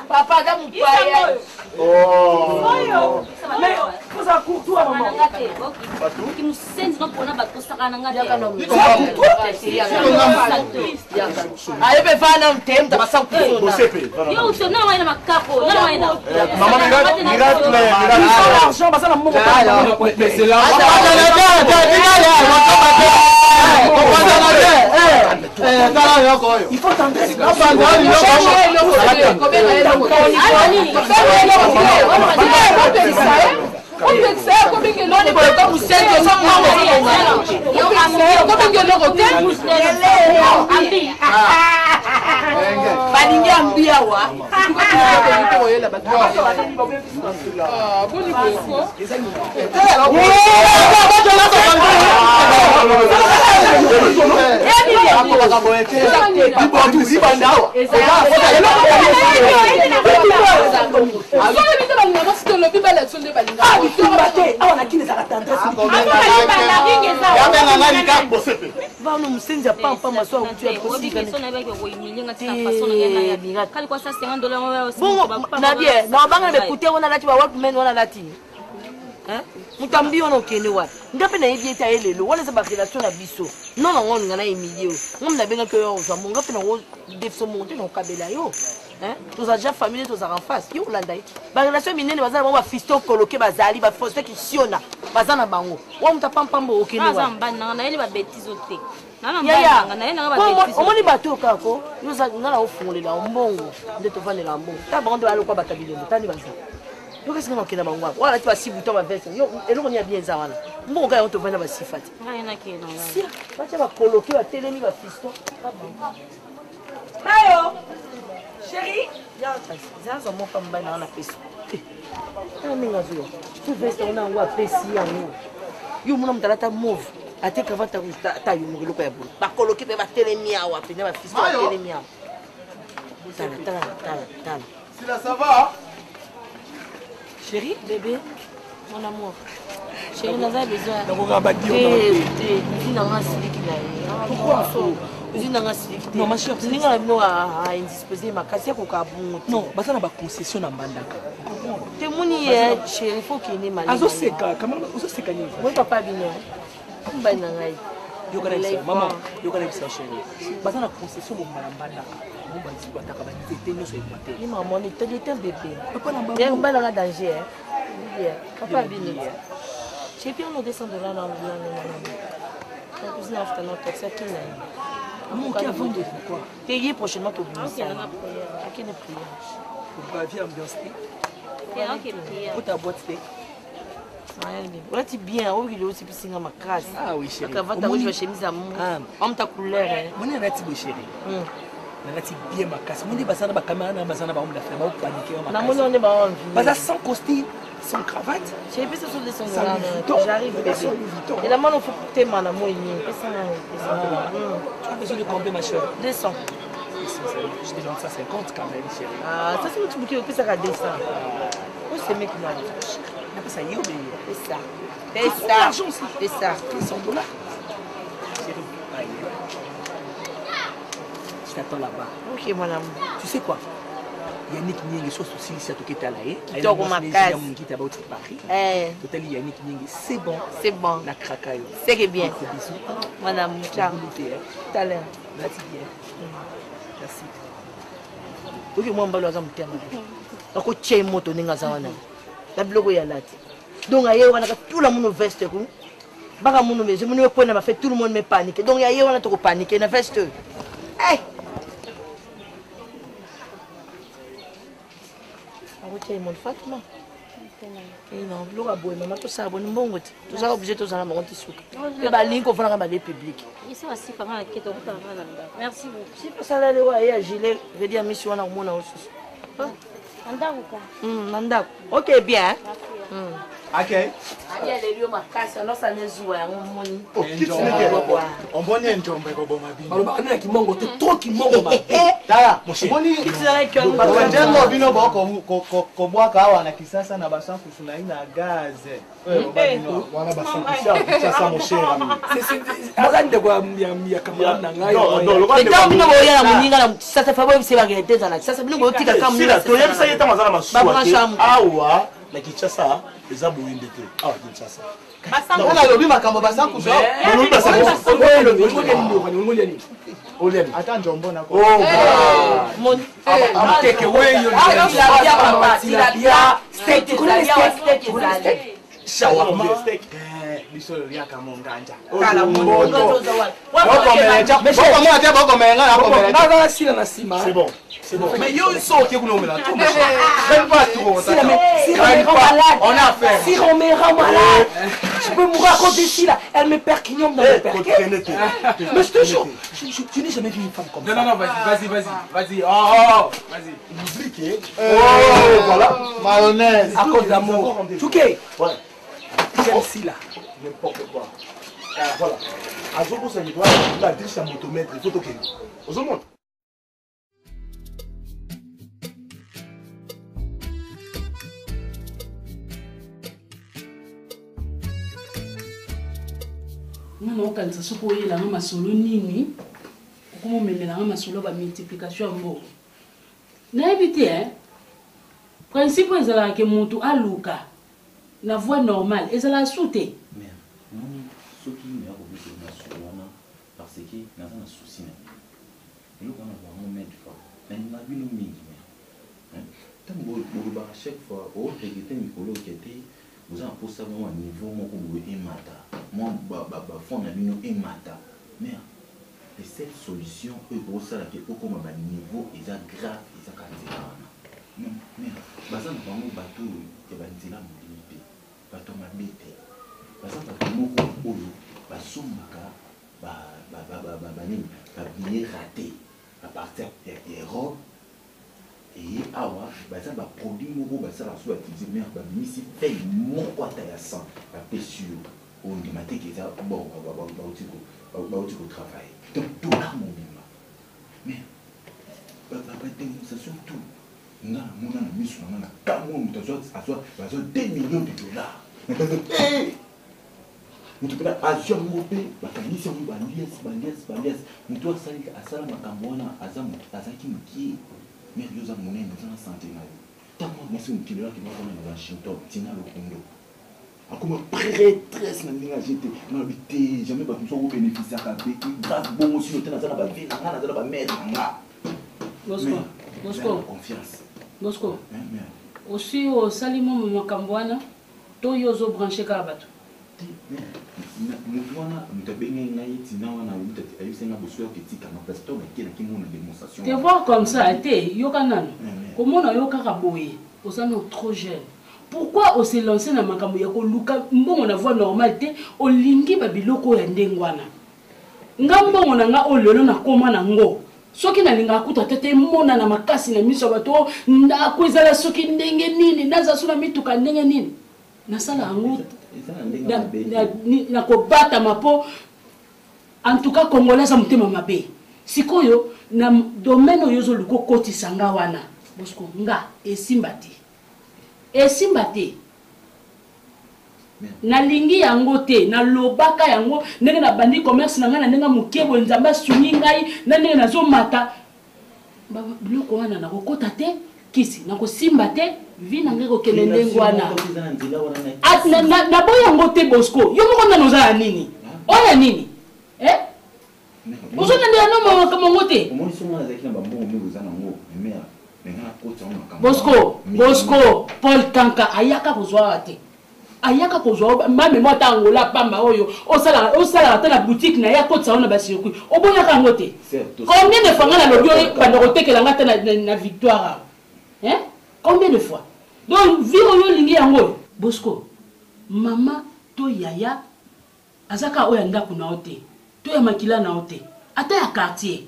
Papa, dans mon père. Oh. Mais vous avez courtois, maman. Qui nous sent dans pour nous battre ça, Ayo pe fana mtem tabasa Yo usona wana makapo, na wana. Maman l'argent basa na mongo. Mais c'est là. Il faut tendresse. balingi ambia wa mutambi ono kene wa ngape na yebi eta elelo wala za ba relation na biso non non on ngana emilio ngom na benga ko yo za monga pe na wo defso monter na kabela yo tous déjà famille tous en face yo landai ba relation minene bazana ba fisto coloquer bazali ba foster ki siona bazana bango wa mutapampambo okene wa bazana na ele ba bêtise ote nana mbanga na ele na ba bêtise omoni bato kako yo za ngana ofungolela mbongo nde to vanela mbongo ta bando aloko batabilelo tani bazana yo qu'est-ce qu'on a kena bango wala tu vas si bouton ba veste yo eloko nya bien za wana mbongo ka yo to vana ba sifati ngana kena si bacha ba coloquer ba telemi ba fisto hayo chérie ya ça mon pas mbana na peso ta minga zo tu veste ona ngwa pesi yango yo mona mtalata move ate kavata ta yo ngelo ko ya bolo ba coloquer ba telemi awa pe na ba fisto ba telemi awa tala si là ça va. Chérie, bébé, mon amour. Chérie, nous avons besoin. Non, ma chère, tu n'as indisposé ma casse au cabou. Non, parce que la concession en bandaka. Tu es chérie, il faut qu'il y ait mal. Azo seka, comment azo seka ni? Moi papa bien. Banangai. Yo kana bisa, maman, yo kana bisa chérie. Parce que la concession au bandaka. Mon bandi ko ataka ba tete no so équateur. Ni maman, tu es un bébé. Papa na ba. Il y a un ballon danger. Papa bien. J'ai bien nos $200 là dans le cousin after notre c'est qui là. Mon qui a vendu quoi? Payer prochainement au boulot. OK, on a prière. OK, on a prière. Pour ba vie ambiance. OK, prière. Pour ta boîte steak. Ouais, tu bien, oh il est aussi plus ma crasse. Ah oui chérie. Quand tu as chemise à mon. Homme ta couleur. Mon est là tu chérie. Nanati bien ma casse. Mon dit basana ba caméra na basana ba omda faire ba paniquer ma casse. Na mon on est ba envie. Parce sans costume, sans cravate. J'ai vu ça sur des sons. J'arrive bébé. Et la main on faut porter ma na moi ni. Tu as besoin de combien ma chère? 200. Je te donne ça 50 quand même chérie. Ah, ça c'est tu bouquet ça à 200. Où c'est mec là? Après ça y est c'est ça. C'est ça. C'est ça. $300. Chérie. Je t'attends là-bas. Ok, mon amour. Tu sais quoi? Yannick Nyenge soit souci ici à Toketa là. Tu as ma case. Total Yannick Nyenge, c'est bon. C'est bon. La cracaille. C'est que bien. Mon amour, ciao. Tout à l'heure. Merci bien. Merci. Ok, moi, je vais vous dire. Donc, tu es moto, tu es moto. La blogo ya lati. Donc, tout le monde veste. Baga moun me, je me connais, m'a fait tout le monde me panique. Donc, il y a on a trop paniqué, na veste. Hey! Aroche mon Fatma. Et non, bloga boy, maman tout ça bon mbongo. Tout ça obligé tout ça na monti souka. Et ba link on fera ba les public. Ici aussi par la quête on va. Merci beaucoup. Si pour ça là le wa ya gilet, veut dire mission na mona aussi. Ndako quoi. Ndako. OK bien. OK. Ali alelio makasi anosa nezuwa ya ngomoni. Oh, kitine on bonne njombe ko boma bino. Baloba kana kimongo te trop kimongo ba. Tala, moni kitine kyo ba njengo bino ba ko bwaka awa na kisasa na basanfu suna ina gaze. Wana basanfu ça mon cher ami. C'est azande kwa mbia kamera na ngai. Ndio bino boya na muninga na sasa fabo bise bagete zana. Sasa bino botika kama sila to yebisa yeta mazana masuwa. Awa na Kinshasa eza boyende te awa Kinshasa On a lobby makambo basa kuzo. Attends Jombo na ko. Amteke weyo shawarma steak. Bisolo lia kama nganja. Kala moto. C'est bon. C'est bon. Mais yo ils sont qui vous nommez là. Même pas trop. Si on a affaire. Si on me rend malade, je peux me raconter ici là. Elle me perquignonne dans le perquet. Mais je te jure, tu n'as jamais vu une femme comme ça. Non, vas-y. Oh, vas-y. Lubriqué. Oh, voilà. Mayonnaise. À cause d'amour. Touquet. Ouais. Celle-ci là. N'importe quoi. Voilà. À ce moment-là, il doit la triche à motomètre. Il faut toquer. Aux hommes. Mwana okanisa soko oyelanga masolo nini okomomemelanga masolo bamultiplication ya mbongo nayebi te principe ezalaka ke motu aluka na voie normale ezalaka su te soki nayakobuka masolo wana parce que naza na souci na eloko wana bango maître fois na bino mingi ntango bolobaka chaque fois oregete mikolo okete vous en pour ça un niveau mon coup emata moi fond na bino emata mais les cette solution pour ça que comme ba niveau ils a grave ils a kanzela mais bazana bango bato ya banzela mobilité bato mabete bazana bato moko oyo basombaka nini bien raté à partir des robes et awa baza ba produit moko basala so utiliser mais ba misi paye moko ata ya 100 ba pesio on dit maté que ça bon ba utiko travail donc tout là mon bima mais ba dénonciation tout na mona na misu na kamo mutazo aswa bazo 2 millions de dollars mutu pela azio ngope bakanisi ngo balias mutu asala makambo na azamu azaki mukie mais nous avons monnaie dans la santé. Tant que moi, c'est une kilo qui m'a donné dans Washington, Tina le Congo. A comme prêtresse, n'a pas jeté, n'a habité, jamais pas tout ça, vous bénéficiez à Kabé, grave bon aussi, le temps dans la vie, dans la merde. Mosco. Confiance. Mosco. Aussi, au Salimo Makambouana, Toyozo branché Karabato. Te voir comme ça, comment on a eu Karaboye, on s'en est trop jeune. Pourquoi on s'est lancé dans Makambo Yako Luka, bon on a voix normalité, on lingi babiloko ya ndengwana. Ngambo on a nga o lelo na koma na ngo. Soki na linga kuta tete mona na makasi na miso bato na kwezala soki ndenge nini naza suna mituka ndenge nini. Nasala ngo na kobata mapo en tout cas congolais mutema mabe sikoyo na domaine oyozo luko koti sanga wana bosko nga esimbati na lingi yango te na lobaka yango ndenge na bandi commerce na nga na ndenge mukebo nzamba sunyi ngai na ndenge nazo mata biloko wana na kokota te kisi na kosimba te vi na ngeko kele ndengo wana na boya ngote Bosco yo moko na noza nini oya nini bozo na no kama ngote Bosco Paul Kanka ayaka kozwa te ayaka kozwa mame mota angola pamba oyo osala ata na boutique na ya kotsa ona ba circuit oboyaka ngote combien de fois na lobi bando kotekela ngata na victoire combien de fois donc viro yo lingi yango Bosco mama to yaya azaka oya ndako na ote to ya makila na ote ata ya quartier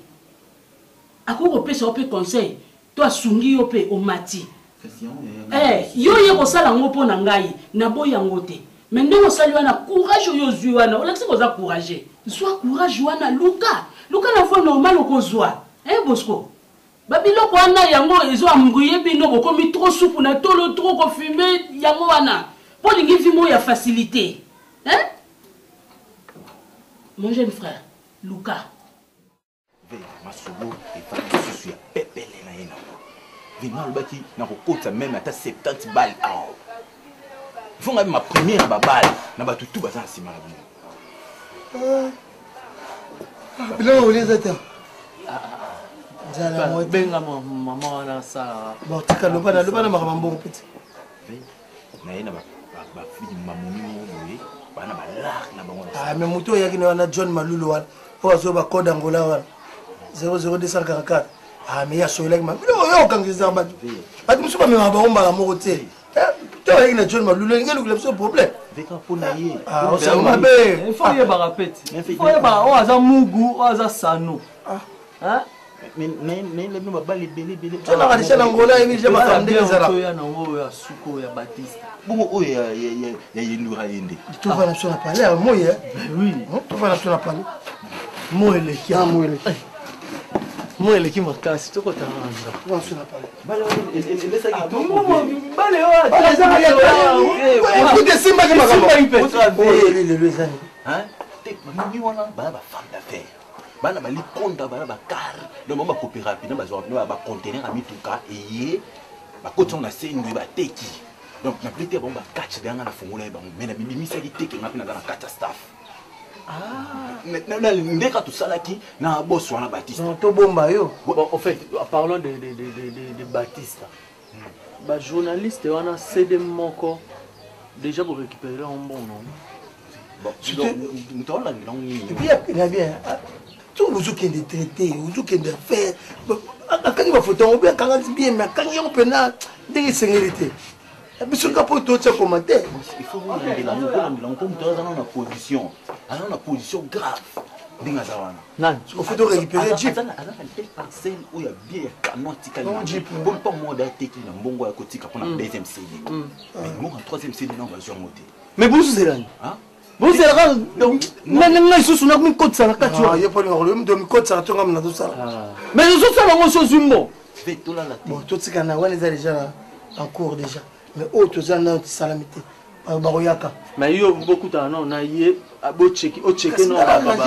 akoko pesa ope conseil to asungi yo pe omati yo ye kosala ngo pona ngai na boya ngote mais ndeko sali wana courage yo zui wana olakisi koza courage zwa courage wana luka na fois normal okozwa Bosco babiloko wana yango ezo ambuye bino bokomi trop soupe na tolo trop confirmé yango wana pour lingi vimo ya facilité mon jeune frère Luka masolo efandi susu ya pepele na ino vima lobaki na kokota même ata 70 balles awa faut nga ma première babale na ba tutu baza nsima na bino biloko olieza te benga mama wana sala bon tika loba na makambo mbongo peti na ye na bafili mamoni moko boye bana balare na bango mais moto oyaki na wana John Malulu wana oyo azoyo bacode angola wana 00244 mais ya soyelaki ma biloko oyo okangisa bato bato mosusu bamemaka bango mbala moko te to oyaki na John Malulu elingi elukila biso problème veka mpona ye osali mabe ifo oyebaka peti ifo oyebaka oyo aza mugu oyo aza sano nayebi babale ebele tonaka deja na ngola yebi deja makambo ndenge ezalaka oya nango oyo ya suko ya Baptiste bongo oyo ya yendura ye nde tova na biso na pale ya moi tova na biso na pale moi eleki moi eleki makasi tokotananga tova na biso na pale bale esimbaki makambolelo ezani bamami wana bana bafemme d'affaire bana balikonda bana bakare donc bango bakope rapide bacontener ya mituka eye bakoti yango na senwi bateki donc na plete bango bakatch deyanga na fongola ye bango mai na bibimisaki teke nga mpe naza na kati ya staff ndeka tosalaki na bos wana Baptiste tobomba yo en fait parlons de Baptiste bajournaliste wana cd moko déjà pour récupérer un bon nom bien tu ozokende traité ozokende faire akangi bafoto yango mpe akangaki bien mais akangi yango mpena ndenge esengeli te biso nga mpo totia commentaire na position aza na position grave ndenge aza wana ofoto récupérer jip aza na telle parcelle oyo ya bien ya canon atikali mpo mpa moda ateki na mbongo ya kotika mpona deuxième cd mais moko na troisième cd nango azwi yango te mais bosuzelani bozelaka nanga lisusu nakomikotisa na kati ye mpo ningakolomdo mikotisaka tonga mna tosala mais ozosala yango so ozwi mbo totika na wana eza déjà en cours déjà mais oyo toza nano tisalami te bakoyaka mais yo bokutana nao na ye ocheke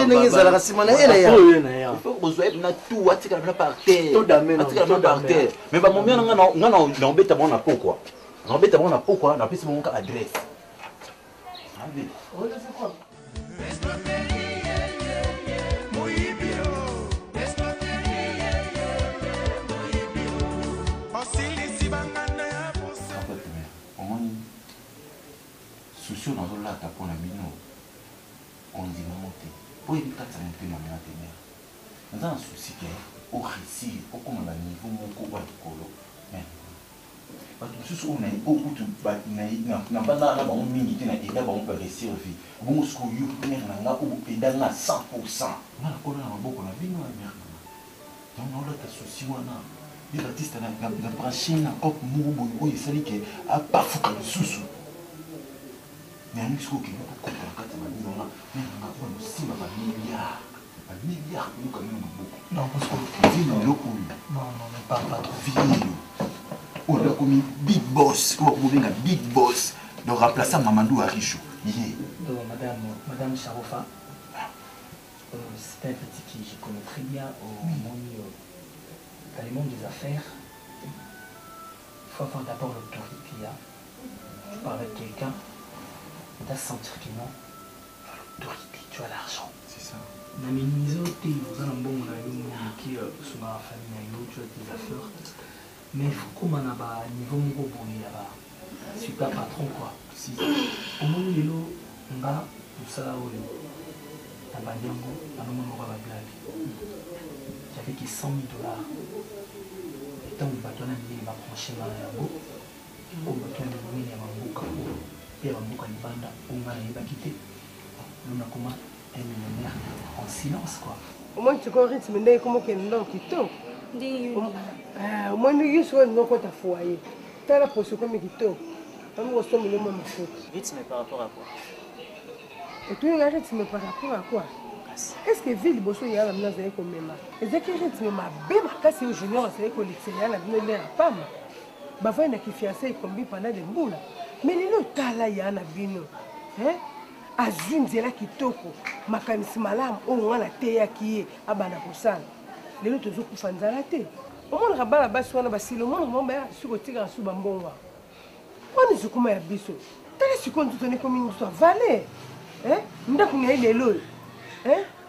ndenge ezalaka nsima na ye na ozwa na tu atikala bina par terre mais bamomia nga naobeta bango na pokwa naobeta bango na pokwa napesi bango ka adresse souci nazolata mpona bino ondimamo te po ebikatisa mope na mena te mer naza na souci ke oréussir okoma na niveau moko oya likolo bato mosusu oyo okutu na banda na bango mingi te na eda bango mpe réussir vie bongo soki oyo mer na nga oyo edanga 100% nga nakona na maboko na bino ya mer nanga donc naolata souci wana ye batiste na branche na cope moko boye oyo esali ke apafuka lisusu mais yango soki okende kokopa na kati ya babino wana mer nanga oyo mosimba bamilliard yoka mino maboko vile eloko oyo vile oyo akomi big boss oyo akomobenga big boss donc remplaçant Mamadou Arichou ye Madame Charofa, c'est un petit qui je connais très bien dans le monde des affaires. Il faut avoir d'abord l'autorité. Tu parles avec quelqu'un, tu dois sentir que non, l'autorité, tu as l'argent. C'est ça. Na minimiser vous avez un bon qui sur ma famille, tu as des affaires. Mais il faut qu'on ait un niveau beaucoup pour là-bas. Super patron quoi. Si au moment où on va tout ça où la bandiango, à un moment où on va blague. J'avais qui $100 000. Et tant que bateau n'a pas branché dans la boue, au bateau n'a pas mis à Mambuka, et à Mambuka Libanda, où on a quitté. Nous avons comment un millionnaire en silence quoi. Au moins tu connais rythme ndenge comment qu'il est dans kitoko. Ndio. Au moins nous yusho ndoko ta foyer. Tala poso comme kitoko. Amu somo le mama faute. Rythme par rapport à quoi? Et tu regardes rythme par rapport à quoi? Est-ce que ville bosso ya na mnaza yeko mema? Est-ce que rythme ma bema kasi au junior c'est ko l'excellent na bino le pam. Ba va na ki fiancé kombi pendant des mbula. Mais lelo tala ya na bino. Hein? Azwi nzela kitoko makanisi malamu oyo wana teyaki ye abanda kosala lelo tozokufa nzala te omonaka bana basi wana basili omonaka mamo baya soki otikaka su bambongo wana ezokuma ya biso tala sikoyo nzutone komi nyonso avale ndako na ye lelo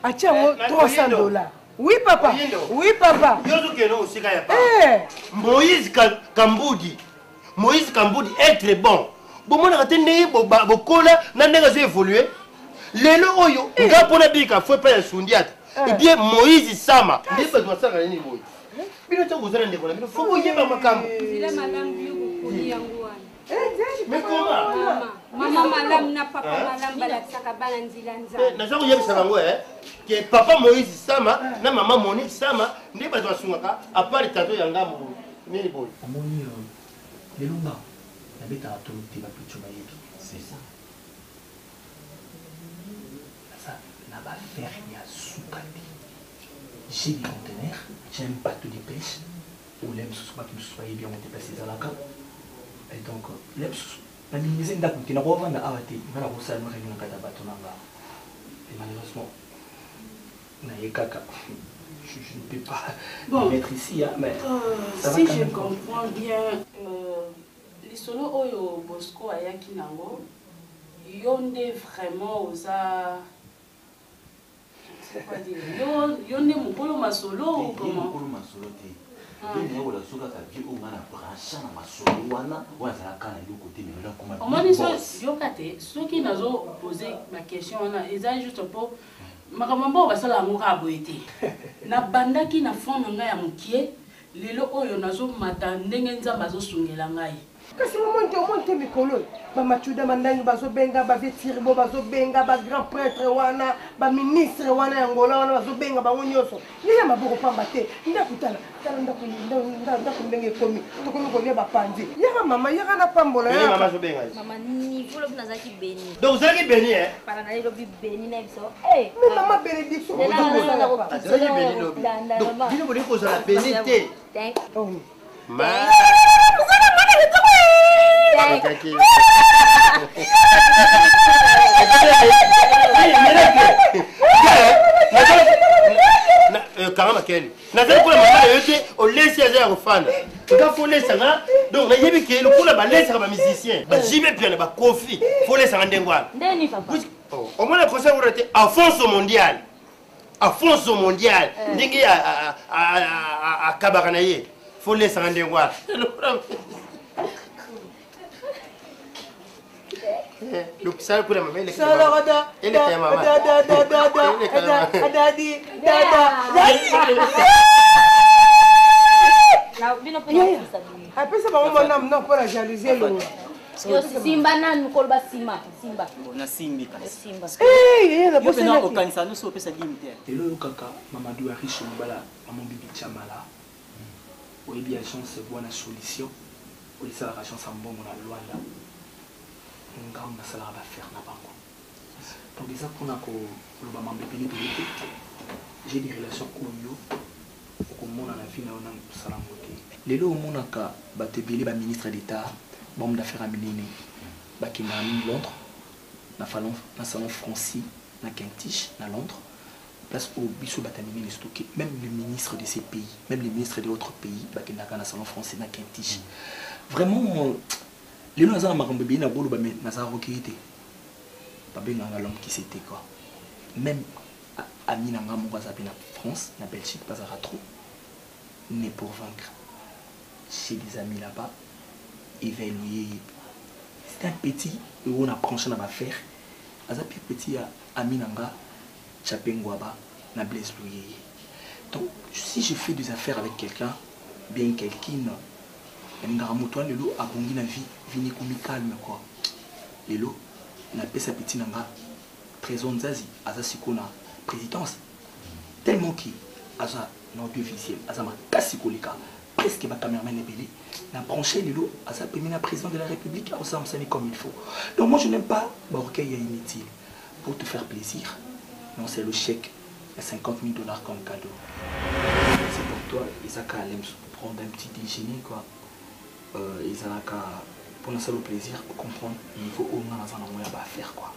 atia yango 300 $. Oui papa. Oui papa. Moïse Kambudi. Moïse Kambudi est très bon. Bon mon attendez bokola na ndenge zo évoluer. Lelo oyo nga pona bika faut pas sundiat. Eh bien Moïse Sama. Ndipa twasanga nini boy. Bino tango zana ndeko na bino faut boyeba makambo. Zile madame biyo kukuni yangu wana. Mais comment? Mama malam na papa malam balakisaka bana nzila nzala. Naza kuyebisa bango que papa Moïse Sama na maman Monique Sama nde bato basungaka à part tato ya ngambo nini boy. Omoni lelo nga nabeta to te ba picho ba yebi. C'est ça. Ça na ba faire ya soukati. J'ai des conteneurs, j'ai un bateau de pêche où l'aime sous pas que soyez bien monté passer dans la cave. Et donc l'aime na minimiser ndako tina ko vanda awate ngana ko sala no réunion kata bateau nanga. Et malheureusement je ne peux pas mettre ici, hein, mais ça si va je comprends bien, les solos oyo Bosco ayaki nango, yonde vraiment osa, je sais pas dire, yonde mukolo masolo ou comment? Mukolo masolo te. Bien wala soka ka vie o ngana brancha na masolo wana, wana za kana yo côté mais là comment? Omoni so yokate, soki nazo poser ma question wana, eza juste pour makambo basala yango ka boye te nabandaki na fond na ngai ya mokie lelo oyo nazomata ndenge nzambe azosungela ngai kasi omonte mikolo bamachuda mandangi bazobenga bavetiribo bazobenga bagrand prêtre wana baministre wana ya ngola wana bazobenga bango nyonso ye ya maboko pamba te ndakutala tala ndako ndenge ekomi tokomi kolia bapanzi yaka mama yaka na pambola mama niveau lobi nazalaki beni donc ozalaki beni para na lobi beni na biso mais mama bénédiction ozalaki beni lobi donc bino bolingi kozala beni te Karama Kelly. Nazali kula mama yote olesi aza kufanda. Nga faut laisser nga donc na yebi ke le kula ba laisser ba musicien. Ba jibe piano ba kofi. Faut laisser ndengwana. Ndeni papa. Au moins le concert vous êtes à fond au mondial. À fond au mondial. Ndingi à Kabaranaye. Faut laisser ndengwana. Donc ça pour la maman elle est elle est maman daddy apesa bango mwana mna mpona jalousie lo simba nani mokolo basima simba nasimbi simba yo pena okanisa nyonso opesa dimi te lelo oyokaka mamadou ariche mobala mama bibi tiamala oyebi agence bwana solution oyesalaka agence ya mbongo na lwanda ngambo nasalaka bafaire na bango donc eza mpona koloba mambo ebele ebele te j'ai des relations oyo okomona na vie na yo nanga kosala ngo te lelo omonaka bato ebele baministre d'état bambe d'affaire ya minene bakendaka mingi londres na salon francis na quintiche na londres place oyo biso bato ya minene stocké même les ministres de ces pays même les ministres de autres pays bakendaka na salon français na quintiche vraiment lelo naza na makambo ebele na boloba me nazala rokei te babenganga l'homme qui c'était quoi même ami na nga moko aza pe na France na Belgique bazalaka trop né pour vaincre chez des amis là-bas évaluer c'est un petit oyo na branche na bafaire aza pe petit ya ami na nga chapengwaba na Blaise Louyeye donc si je fais des affaires avec quelqu'un bien quelqu'un elingaka moto wana lelo abongi na vie vini komi calme quoi lelo napesa petit nanga trésor nzazi aza siko na présidence tellement ki aza na audiovisuel aza makasi koleka presque bacameraman ebele na branché lelo aza pemi na président de la république aosamsani comme il faut donc moi je n'aime pas baorgueil ya inutile pour te faire plaisir non c'est le chèque à $50 000 comme cadeau c'est pour toi Isaka Alem prendre un petit déjeuner quoi ezalaka mpona sala plaisir comprendre niveau oyo nga naza na moya baaffaire quoi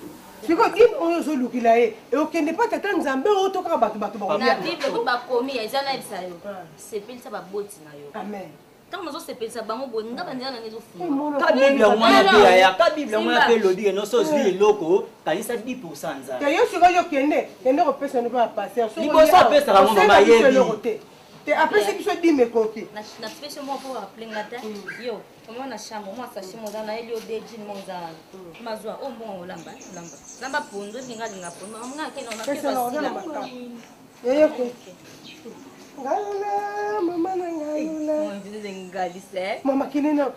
siko bible oyo ozolukila ye eokende mpa tata nzambe oyo tokaka bato na bible ko bakomi eza na yebisa yo sepelisa baboti na yo amen Tant que je sais bango boy nga bandia na ngezo fu. Ka Biblia mwana pe ya, ka Biblia mwana pe lobby no so zwi loko, kanisa 10% za. Ya yo siko yo kende ko pesa no ba passer. Ni bo so pesa la mama yebi. Te après c'est que je dis mes coquilles. Na spécial moi pour appeler ngata. Yo, comment na chambre moi ça chimo za na elio deji monza. Mazwa o mbongo lamba. Lamba pondo binga linga pondo. Mga ke na ke Yo yo ke. Ngalula, mama na ngalula. Mama kineno.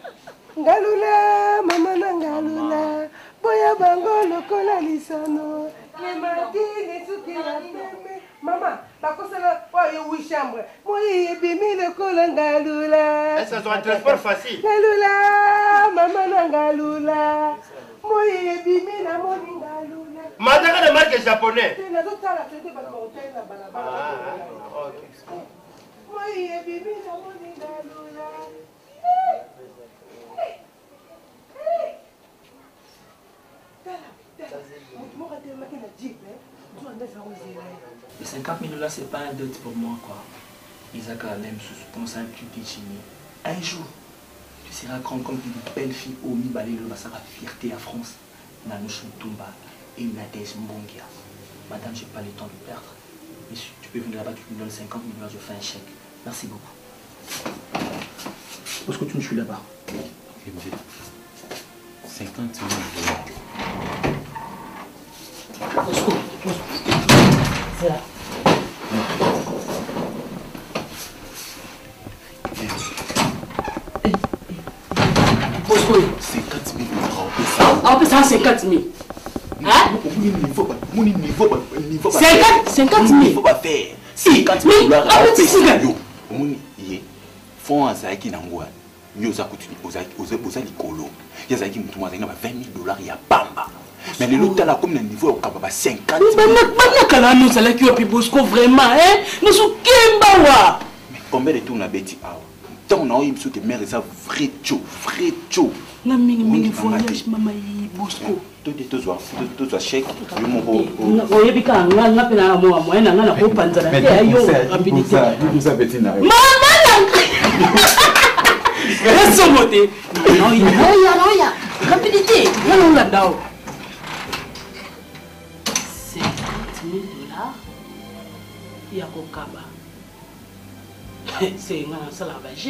Ngalula, mama na ngalula. Boya bango lokola lisano. Le matine suki la peme. Mama, bakosala oyo wi chambre. Moi bimi lokola ngalula. Est-ce que c'est un transport facile? Ngalula, mama na ngalula. Moi bimi na moni ngalula. Madame de marque japonais. Les 50 000 $, c'est pas un dot pour moi, quoi. Isaac a l'aime pour ça que tu déchines. Un jour, tu seras grande comme une belle fille au Mibalé, le Bassara fierté à France. Nanouch Mtumba et Nadège Mbongia. Madame, j'ai pas le temps de perdre. Mais si tu peux venir là-bas, tu me donnes 50 000 $, je fais un chèque. Merci beaucoup. Où est-ce que tu me suis là-bas? 50 000 $. C'est là. Bosco, 50 000 on peut ça 50 000. Hein? 50 000. Il faut pas faire. 50 000 $. Fonds azaki nangwa. Nyoza kutuni ozali kolo. Yazaki mutuma zaki na 20 000 $, ya pamba. Mais le lot là comme le niveau au capable 50 000 $. Mais kana nous ça qui opi Bosco vraiment hein? Nous sou kembawa. Mais combien de tours na beti awa? Tant on a eu que mère ça vrai cho. Na mingi voyage mama yi Bosco. Tout ça chèque yo mon oyebika nga pe na mo mo na ko panza na yo rapidité. Nous a beti na. Mama Laisse monter. Non, ya. Rapidité. Non, là-dedans. 50 000 $. Il y a Kokaba. C'est un salavage.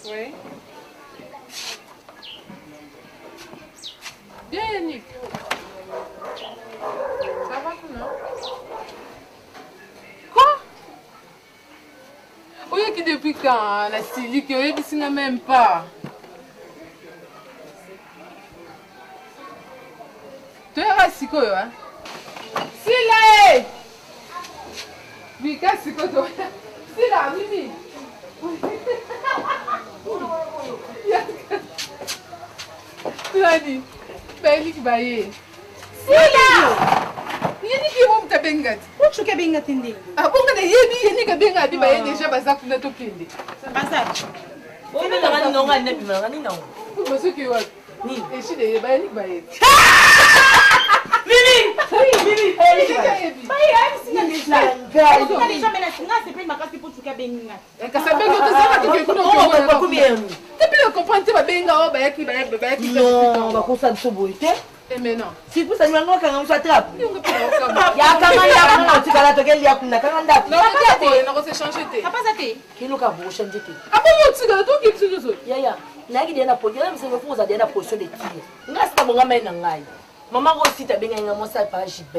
Oui. Bien Yannick. Ça va comment? Quoi? Oui, qui depuis quand la Sili qui est même pas. Tu es rassis quoi hein? Sila! Oui, qu'est-ce que tu as? Sila, Mimi. Tulani, Belik Baye. Sila! Yeni ki mo tabengat. Où tu que bengat indi? Ah bon kana yeni ka bengat di baye déjà bazak na to pindi. Bazak. O be la ngani nonga ne bi ngani na. Ku baso ki wa. Ni e shi de Belik Baye. Mimi! Baye, ai sina déjà. Gai. Tu déjà mena singa c'est pas makasi pour tu que bengat. E ka sabe ngo tuzaka ke kuno ko ba ku bien. Depuis le comprendre ba benga o ba yaki. Non, ba ko sa soboite. Et maintenant, si vous savez encore quand on s'attrape, il y a quand même un petit gars qui est là, qui n'a pas d'âge. Non, on va changer. Papa, ça t'est. Qui nous a beau changer. Ah bon, tu gars, tout qui est tout ya ya. Là, il y a une position, mais c'est vous avez une position de tir. Nous c'est bon gamin nangai. Maman aussi t'as bien un mot ça par JB.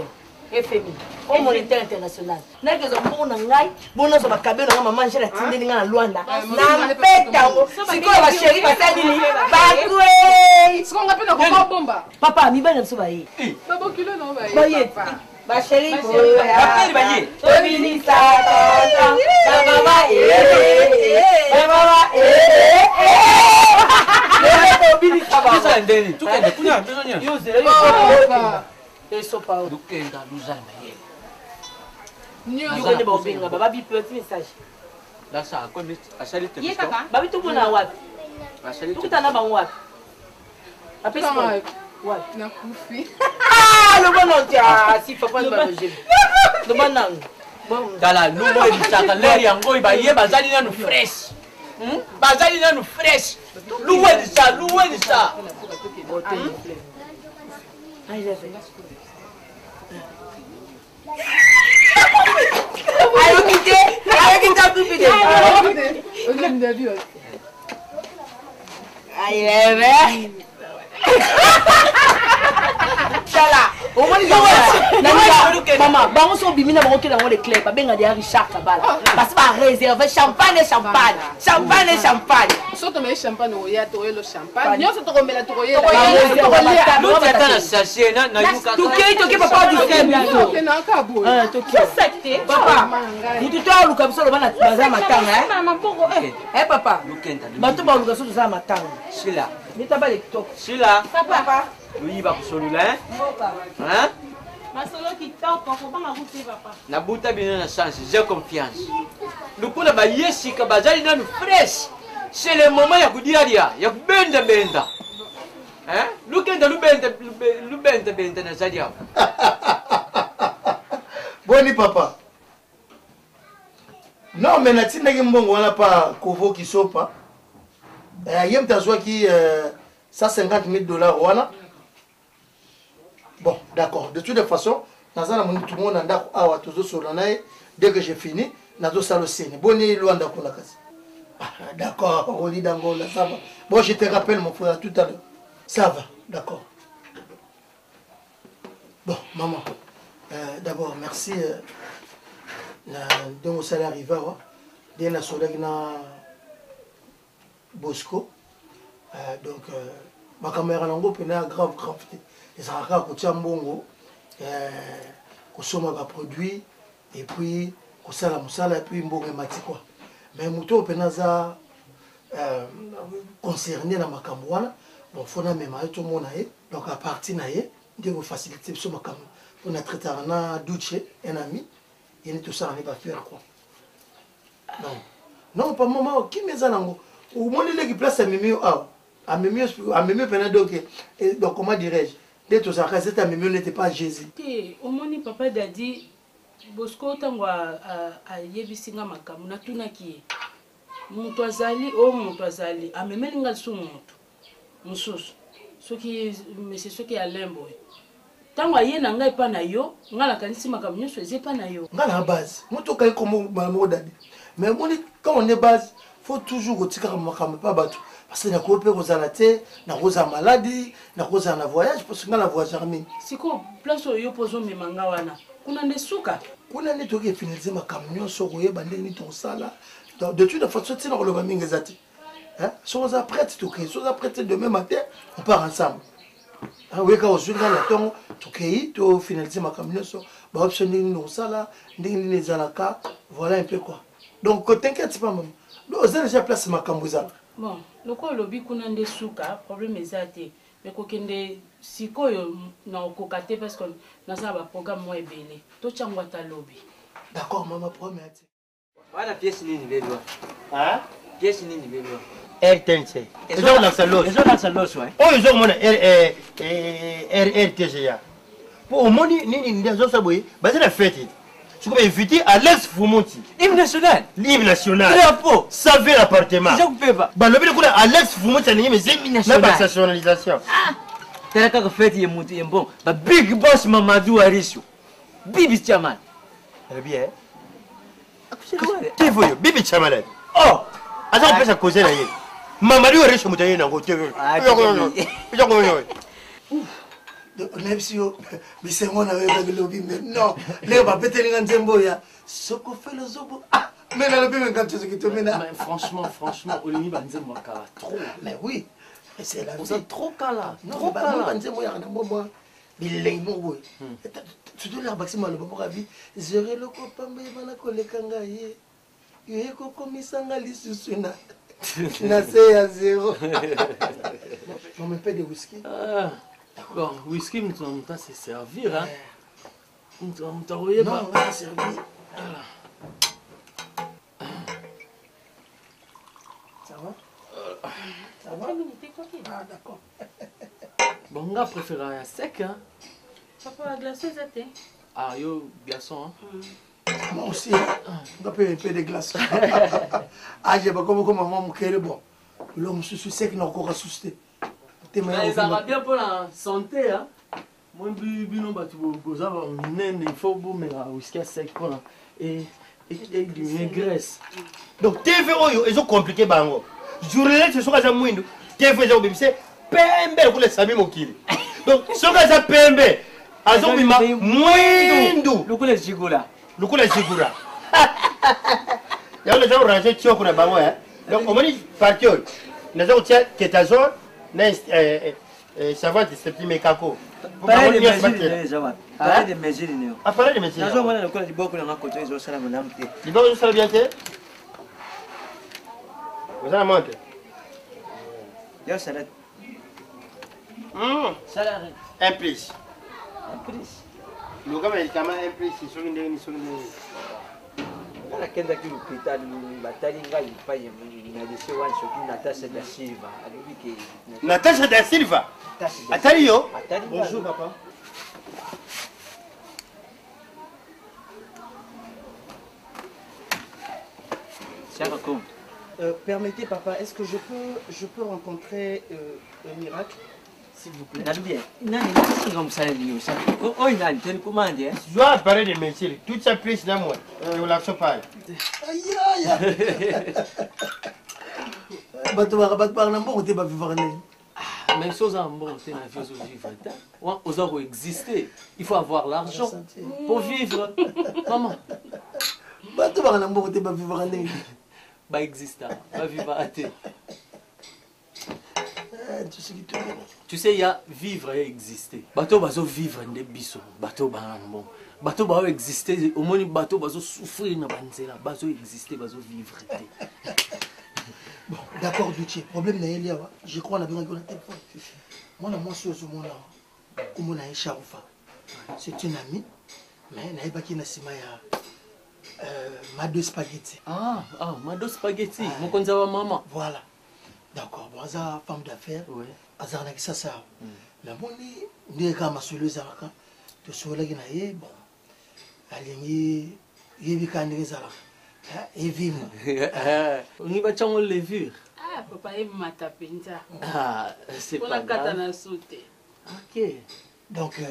FMI. Au monétaire international. N'a que bon nangai, bon nous va caber na maman j'ai la tinde nga na Luanda. Na peta ngo. Siko ba chérie ba sadini. Ba kwe. Ce qu'on appelle un bomba. Papa, mi bana so ba yi. Ba bon kilo non ba yi. Ba yi. Ba chérie ko. Ba ba yi. Obini sa ta. Ba mama Ba mama Le obini sa ba. Ça ndeni. Tu kende kunya besonya. Yo zero. Eso pa dukenda luzana ye. Nyo ko ne ba obinga baba bi petit message. Dasa, quoi, mais à salir tes Ye kaka. Babi tout bon à wapi. À salir tout t'en as ban wapi. Après ça. Ouais. Na kufi. Ah, le bon non tia, si papa ne va manger. Le bon non. Bon. Kala, nous moi il chaka l'air yango iba ye bazali na nous fresh. Bazali na nous fresh. Loué de ça, loué de ça. Ah, il a fait. Ayo kita kupide. Oje mdabi. Ayo Chala, au moins ils maman, bango so bimina bango ke dans les clés, ba benga dia Richard Kabala. Parce que ba réserver champagne. Surtout mais champagne o ya to le champagne. Nyo so to komela to koyela. Nous t'attends à chercher na yuka. Toke papa du sembo. Ke na ka bo. Toke secte. Papa. Mutu to luka biso bana baza matanga Maman poko papa. Bato ba luka so za matanga. Sila. Meta ba le tok. Sila. Papa. Oui, va pour celui-là. Hein? Masolo qui top, faut pas m'agouter papa. Na buta bien na chance, j'ai confiance. Nous pour ba yesi ka bazali na nous fresh. C'est le moment ya kudiaria, ya benda. Hein? Lukenda lubenda na zadia. Boni papa. Non, mais na tinaki mbongo wana pa kovo ki sopa. Yem tazwa ki $150,000 wana. Bon, d'accord. De toute façon, tout le monde a dès que j'ai fini, Boni Luanda Kolakasi. D'accord, Roli Dangola, ça va. Bon, je te rappelle mon frère tout à l'heure. Ça va, d'accord. Bon, maman, d'abord, merci. Donc, ça arrive, dès la soirée, Bosco. Donc, ma caméra n'a pas grave. Et ça a coûté un bon consommer des produits et puis consommer et puis un bon quoi. Mais muto penaza concerné dans ma caméra, bon faut na même tout le monde donc à partir naie de vous faciliter sur ma caméra. On a traité un douche un ami et tout ça on va faire quoi. Non pas maman qui me zanango au moins les qui place à mimio à mimio pendant donc comment dirais-je dès tout ça c'est à mimio n'était pas Jésus. Au moins papa dadi Bosco tango a yebisinga makamu na tunaki mutu azali amemeli ngal su mutu mususu soki monsieur soki alembo tango ayena ngai pa na yo ngala kanisi makamu nyoso eze pa na yo ngala base mutu kai comme maman dadi mais quand on est base faut toujours retika makamu pa bato parce que na kope kozalate na koza maladie na koza na voyage parce que ngala voyage armé siko place yo pozo memanga wana kuna ndesuka kuna ni toki finaliser ma camion so koyeba ndeni to sala de toute façon tina ko loba mingi zati hein so za prête toki so za prête demain matin on part ensemble ah oui quand on joue dans la tongo toki to finaliser ma camion so ba option ni no sala ndeni ni zalaka voilà un peu quoi donc t'inquiète pas maman nous allons déjà placer ma cambouza bon loko lobi kuna ndesuka problème ezate mais kokende sikoyo na okokate parce que naza ba programme moi ebele to changwa ta lobby d'accord maman promette wana pièce nini belwa hein pièce nini belwa RTNC ezo na salos ouais oh ezo mona RTGA pour moni nini ndezo saboye baza na fête tu peux inviter Alex Fumonti l'hymne national drapeau savez l'appartement je peux pas ba lobi kuna Alex Fumonti na yeme na ba nationalisation tela kaka fête ye mutu yembon ba big boss Mamadou Arisho bibi chairman bien Kivu yo bibi chairman oh aza pesa causer na ye Mamadou Arisho mutaye na ngote yo Nepsio, mais c'est moi avec le lobby, mais non, les va péter les gants ya. Ce qu'on fait le zobo. Ah, mais là le bébé quand tu te mets là. Franchement, Olimi Banzemo kala trop. Mais oui, c'est la vie. C'est trop kala. Non, pas Banzemo ya na moi. Bilengo boy. Tu dois leur baxer le bon ravi. Zéro le copain mais bana kolekanga ye. Ye ko komisanga lisusuna. Na c'est à zéro. On me paie des whisky. Bon, whisky, on va se servir, hein. On t'a non, on va servir. Ah, d'accord. Bon, on va préférer à sec, hein. Papa, la glaceuse a été. Ah, yo, glaçon, hein. Moi aussi, on va payer un peu de glace. Ah, j'ai pas comme maman, mon bon. L'homme se sait qu'il n'a encore assusté. Ça va bien pour la santé, hein. Moi, bino batu boza nene, il faut boire whisky sec pour la et du graisse. Donc TV oyo ils ont compliqué bango. Journée ce soir za mwindo. TV za obimse pembe kule sami mokili. Donc soka za pembe azo bima mwindo. Lukule jigula. Lukule jigula. Ya le za ranger tioko na bango hein. Donc on mani partir. Nazo tia ketazole na savant de septième kako. Pareil de mesure, pareil de mesure. Ah, pareil de mesure. Nazo mwana lokola liboko na côté ils ont ça na mte. Liboko zo sala bien te. Vous allez monter. Yo salade. Salade. Un plus. Un plus. Le gars il kama un plus sur une Kana kenda ki l'hôpital batali ngai pa na desi wan soki Natasha da Silva. Alibi ke Natasha da Silva. Atali yo. Bonjour papa. Permettez papa, est-ce que je peux rencontrer un miracle, s'il vous plaît? Je dois parler de métier. Toute sa prise dans moi. Je la pas. Aïe aïe. Même chose en bon, c'est la vie aux vivre. Aux hommes exister, il faut avoir l'argent pour vivre. Maman. Bah existant, va vivre à thé. Tu sais, il y a vivre et exister. Bateau bazo vivre des bisous. Bateau bon. Bateau bazo exister. Au moins bateau bazo souffrir na banzela. Bazo exister, bazo vivre. Bon, d'accord, Duché. Problème n'est pas je crois qu'on a besoin de téléphone. Moi, je suis au Charoufa. C'est une amie, mais elle n'a pas qui n'a Mado Spaghetti. Ah, Mado Spaghetti. Mon konzawa maman. Voilà. D'accord. Bon, c'est une femme d'affaires. Oui. Elle a ça ça. Mais bon, ni quand ma soeur les a quand tu sois là qui n'a bon. Elle est quand les a et vivre. On y va chanter les vivre. Ah, papa, il m'a tapé. Ah, c'est pas grave. Ok. Donc,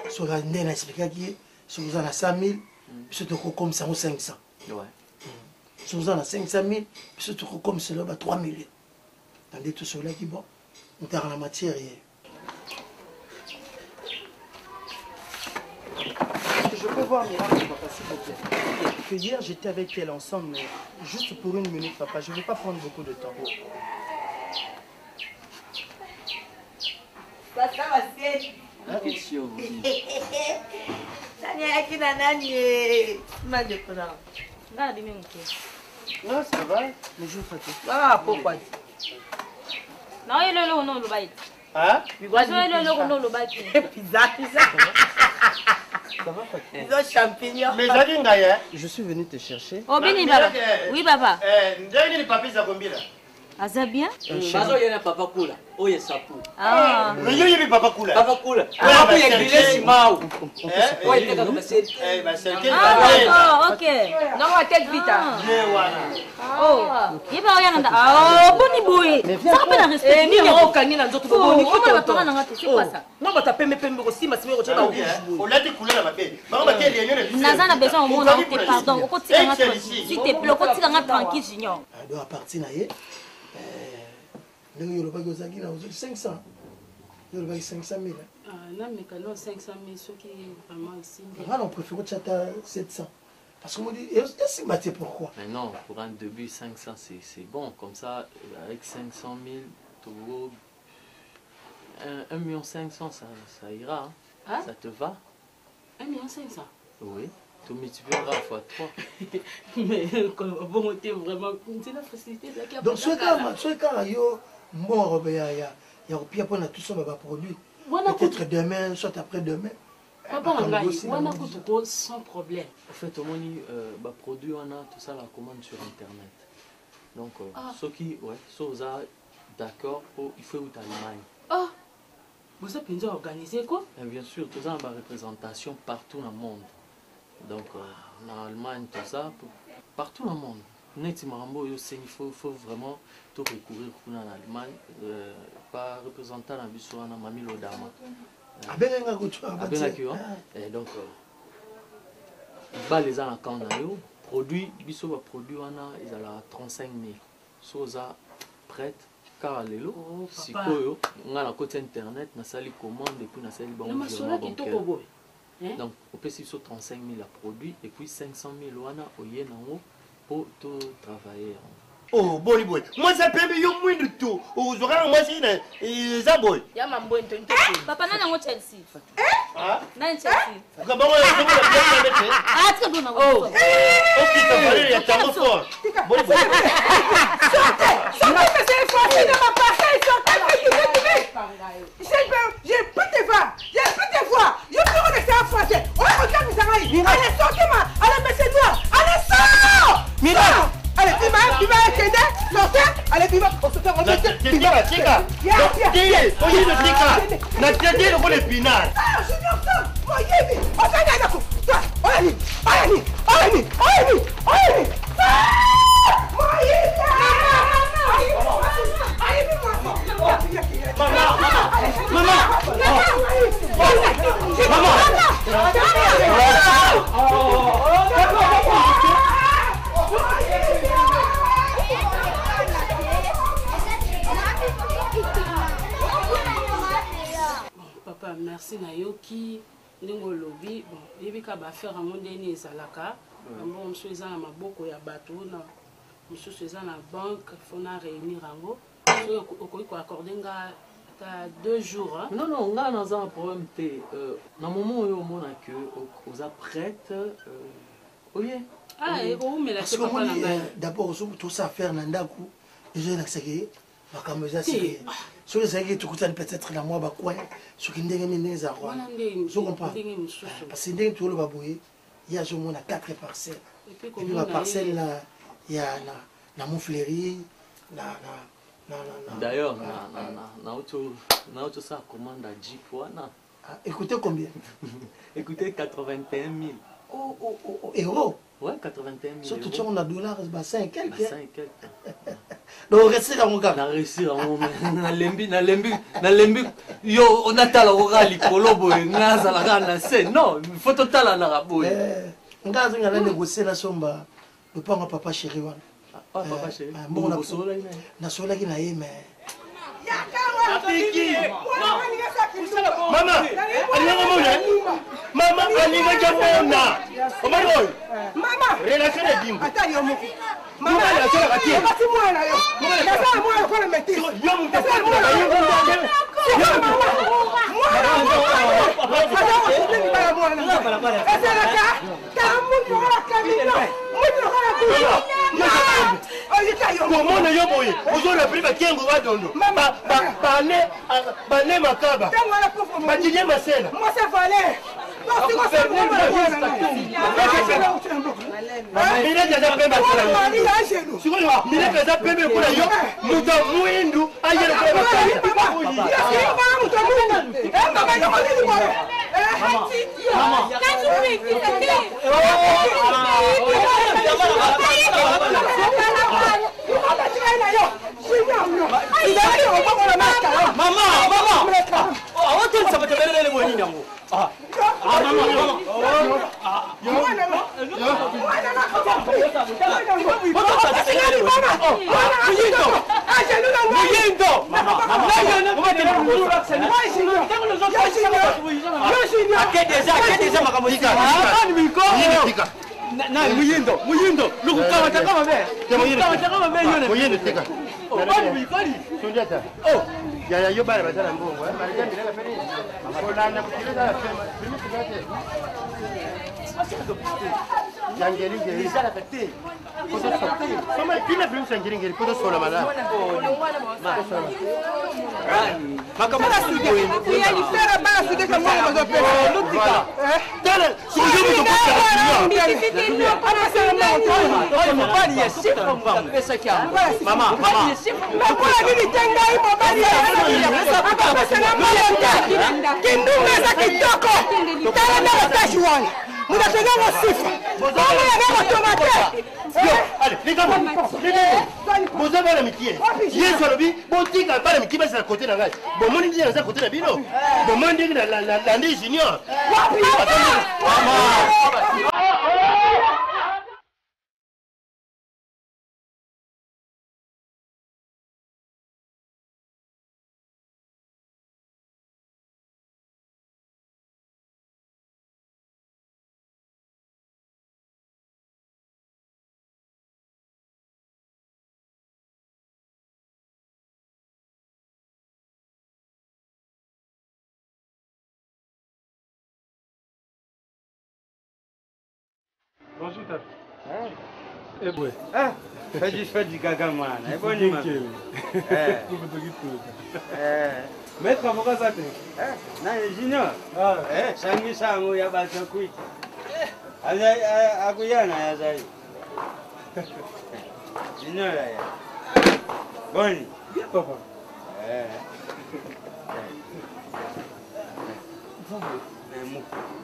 sur la nez, expliqué qui sur vous en a 5 000. Surtout comme ça, 500. Ouais. Si vous en avez 500 000, surtout comme cela, 3 millions. Tandis tout cela qui bon, on est dans la matière. Je peux voir Miracle, papa, s'il vous plaît. Que hier, j'étais avec elle ensemble, mais juste pour 1 minute, papa. Je ne vais pas prendre beaucoup de temps. Question. Nani na nani maje kuna. Ngadi mimi mke. Non, ça va. Bonjour Fatou. Ah, pourquoi? Non, il est là non le bail. Hein? Il est là non le bail. Pizza. Ça va Fatou? Ils ont champignons. Mais ça dit ngaye. Je suis venu te chercher. Oh bini baba. Oui baba. Ndenge ni papi za kombila. Aza bien? Bazo yana papa kula. Oye sapu. Ah. Mais yo yebi papa kula. Papa kula. Papa ya griller simao. Ouais, teka comme c'est. Bah c'est quel. Ah, OK. Non, on tête vite. Oh. Yeba yana nda. Ah, boni boy. Ça pas na respect. Ni ngoko kanina nzoto boni. Comment va parler ngate? C'est quoi ça? Non, ba tapembe pembe ko sima sima ko cheba ko. On l'a dit couleur la paix. Maman quel réunion. Nazana besoin au monde te pardon. Oko tika ngata. S'il te plaît, oko tika ngata tranquille junior. Elle doit partir na ye. Il y a 500. Il y a 500 000. Ah, non, mais quand 500 000, ceux qui vraiment ici. On préfère que tu aies 700. Parce qu'on me dit, est-ce que pourquoi? Mais non, pour un début, 500, c'est bon. Comme ça, avec 500 000, tu vois, 1 500 000, ça ira. Hein? Ça te va? 1 500 000? Oui. Tu multiplieras fois 3. Mais bon, t'es vraiment. C'est la facilité. Donc, ce cas-là, mort, il y a tout ça, produit. Peut-être demain, soit après-demain. On a sans problème. En fait, au moins, produit, on a tout ça la commande sur Internet. Donc, ceux qui, ouais, ceux d'accord, il faut où Allemagne. Ah, vous avez déjà organisé quoi? Et bien sûr, tout ça en représentation partout dans le monde. Donc, en Allemagne, tout ça, partout dans le monde. Il faut vraiment tout recourir en Allemagne, pas représentant la Bissou, en Mamie Lodama. Et donc, les gens quand on a produit, Bissou va produire, ils ont 35 000. Chose prête, car les lots, si on a la côté internet, on a sali commande et puis on a sali bon virement bancaire. Donc, on peut sur 35 000 à produit et puis 500 000 au yen en haut pour tout travailler. Oh, boy, boy. Moi, ça peut bien moins de tout. Vous aurez un machine, et ça, boy. Ya mambo into. Papa, nana ngo Chelsea. Ah? Nana Chelsea. Comment on a Ah, tu peux oh. Oh, qui t'a parlé, il y a tellement fort. Boy, boy. Sortez, mais c'est forcé de ma partie. J'ai plus de voix. J'ai plus de voix. Je peux rester en français. Oh, regarde, vous avez. Allez, sortez-moi. Allez, monsieur noir. Allez, sors. Mira. Allez, tu vas aider. Sortez. Allez, tu vas. On se fait remettre. Tu vas, tika. Oye, le tika. Na tete le rôle épinal. Ah, je suis en train. Oye, on s'en est d'accord. Toi, oye, oye, oye, oye, oye. Papa, merci Nayoki. Ndingo lobby, bon, yebika ba faire un ndeni ezalaka. Bon, monsieur eza na maboko ya bato na monsieur eza na banque, fona réunir ango. Okoki ko accorder nga ta 2 jours. Hein? Non, on a un problème. Dans le moment où on a que vous êtes prête, oui. Ah, et vous mais la parce que d'abord tout ça faire nandaku, je n'ai accès pas comme ça c'est. Sur les aiguilles tout ça peut-être la moi ba quoi, ce qui ndenge mine za roi. Je comprends. Parce que ndenge tout le baboué, il y a je mon 4 parcelles. Et puis la parcelle là, il y a na mouflerie, d'ailleurs, na auto ça commande à Jeep wana. Écoutez combien? Écoutez 81 000. Oh, euros. Ouais, 81 000. Surtout si on a dollars, bah 5 quelques. 5 quelques. Donc restez dans mon gars. Na réussir na lembi. Yo on a tala orali kolobo ngaza la gana c'est non, il faut total na raboy. Ngaza ngala négocier la somba. Le panga papa chéri wana. Ah papa chéri. Bon na sola ki na ye mais Mama, Mama, alinga jamona. Omaro. Mama, relation de dingo. Ata yo moko. Mama, la sola kati. Mama, si moi na yo. Mama, moi ko le metti. Yo mu ta ko comment on a boy aujourd'hui la prime qui va dondo bane makaba badilie masela moi c'est valé ya yo bale batala mbongo bale jambira ka feri olanda kutileza la fema Bonjour, Tata. Eh, ouais. Ah, fais du caca, man. Eh, bon, il m'a fait. Maître avocat, ça t'es. Non, junior. Sangi sangu ya bata kuit. Aku yana ya zai. Junior ya. Boni. Bien, papa.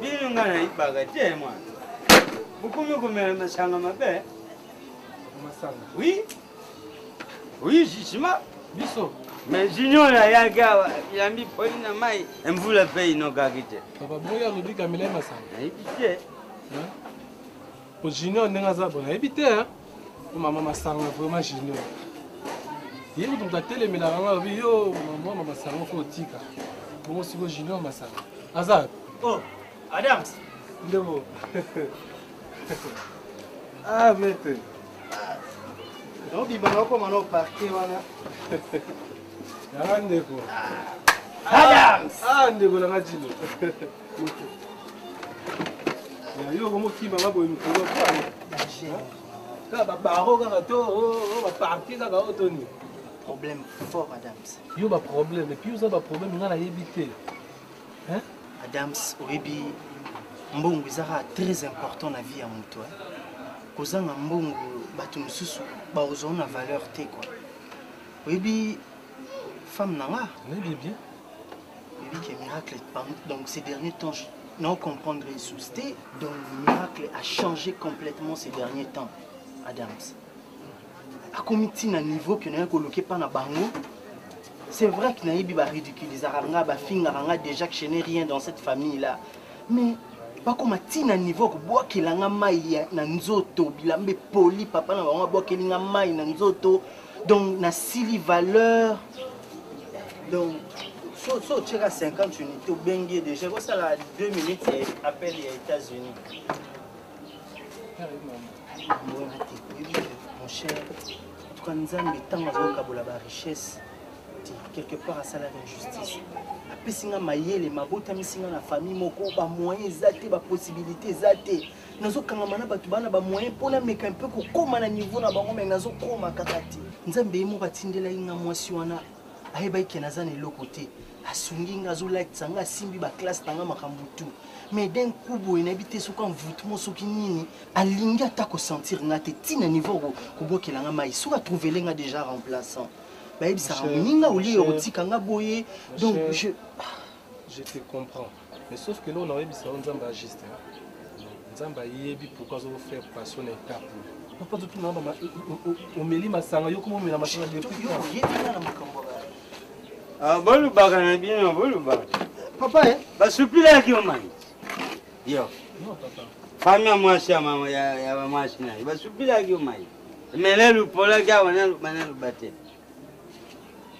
Bino ngana ibaga te, man. Bukumi kumela masanga mabe. Masanga. Oui. Oui, jishima. Biso. Mais junior ya yaga yambi polina mai mvula pe inogagite. Papa boya rubi kamela masanga. Ibite. Po junior nenga za bona ibite hein. Mama masanga vraiment junior. Yebo donc atelemela ranga bi yo mama masanga fo tika. Bongo siko junior masanga. Azar. Oh, Adams. Ndebo. Ah, maître. Non, bibana ko mano parquet wana. Ndeko. Adams. Ah, ndeko la ngajilo. Ya yo como ki mama boy mukolo kwa. Ka ba baro ka to ba parquet ka otoni. Problème fort, Adams. Yo ba problème et puis yo ba problème ngana yebité. Hein? Adams, oyebi mbongo ezaka très important na vie ya moto. Kozanga mbongo bato mosusu baozwa na valeur te quoi. Oyebi femme nanga. Oyebi bien. Oyebi que miracle donc ces derniers temps non comprendre les soucis. Donc miracle a changé complètement ces derniers temps. Adams. A comité na niveau que n'a coloqué pas na bango. C'est vrai que Naïbi va ridiculiser Ranga, ba finga Ranga déjà que je n'ai rien dans cette famille là. Mais pas comme à niveau que bois qui l'a maï na nzoto, bilambe poli papa na Ranga bois qui l'a maï na nzoto. Donc na sili valeur. Donc so tu as 50 unités au bengue déjà. Ça là 2 minutes et appel les États-Unis. Mon cher, tout nous avons tant de richesse. Quelque part à ça l'injustice. Après singa mayele mabota misinga na famille moko ba moyens zate ba possibilités zate. Nazo kangamana batu bana ba moyens pona meka un peu ko koma na niveau na bango mais nazo koma kakati. Nzambe mo batindela inga mwasi wana ayeba ikenaza ne lokote. Asungi ngazo like sanga simbi ba classe tanga makambutu. Mais d'un coup boy na bité soka envoûtement soki nini alinga ta ko sentir ngate tina niveau ko bokelanga mai soka trouver lenga déjà remplaçant. Donc je te comprends. Mais sauf que là, on a dit ça, on a juste. On a dit pourquoi on fait passion et cap. Papa, tout le monde on met ma sang, yo comment on met la machine de ah, bon, le bagan est bien, bon, le bagan. Papa, hein? Bah, soupi là qui on mange. Yo. Non, papa. Famille, moi, c'est maman, il y a ma machine. Bah, soupi là qui on mange. Mais là, le pola, gars, on a le bâté.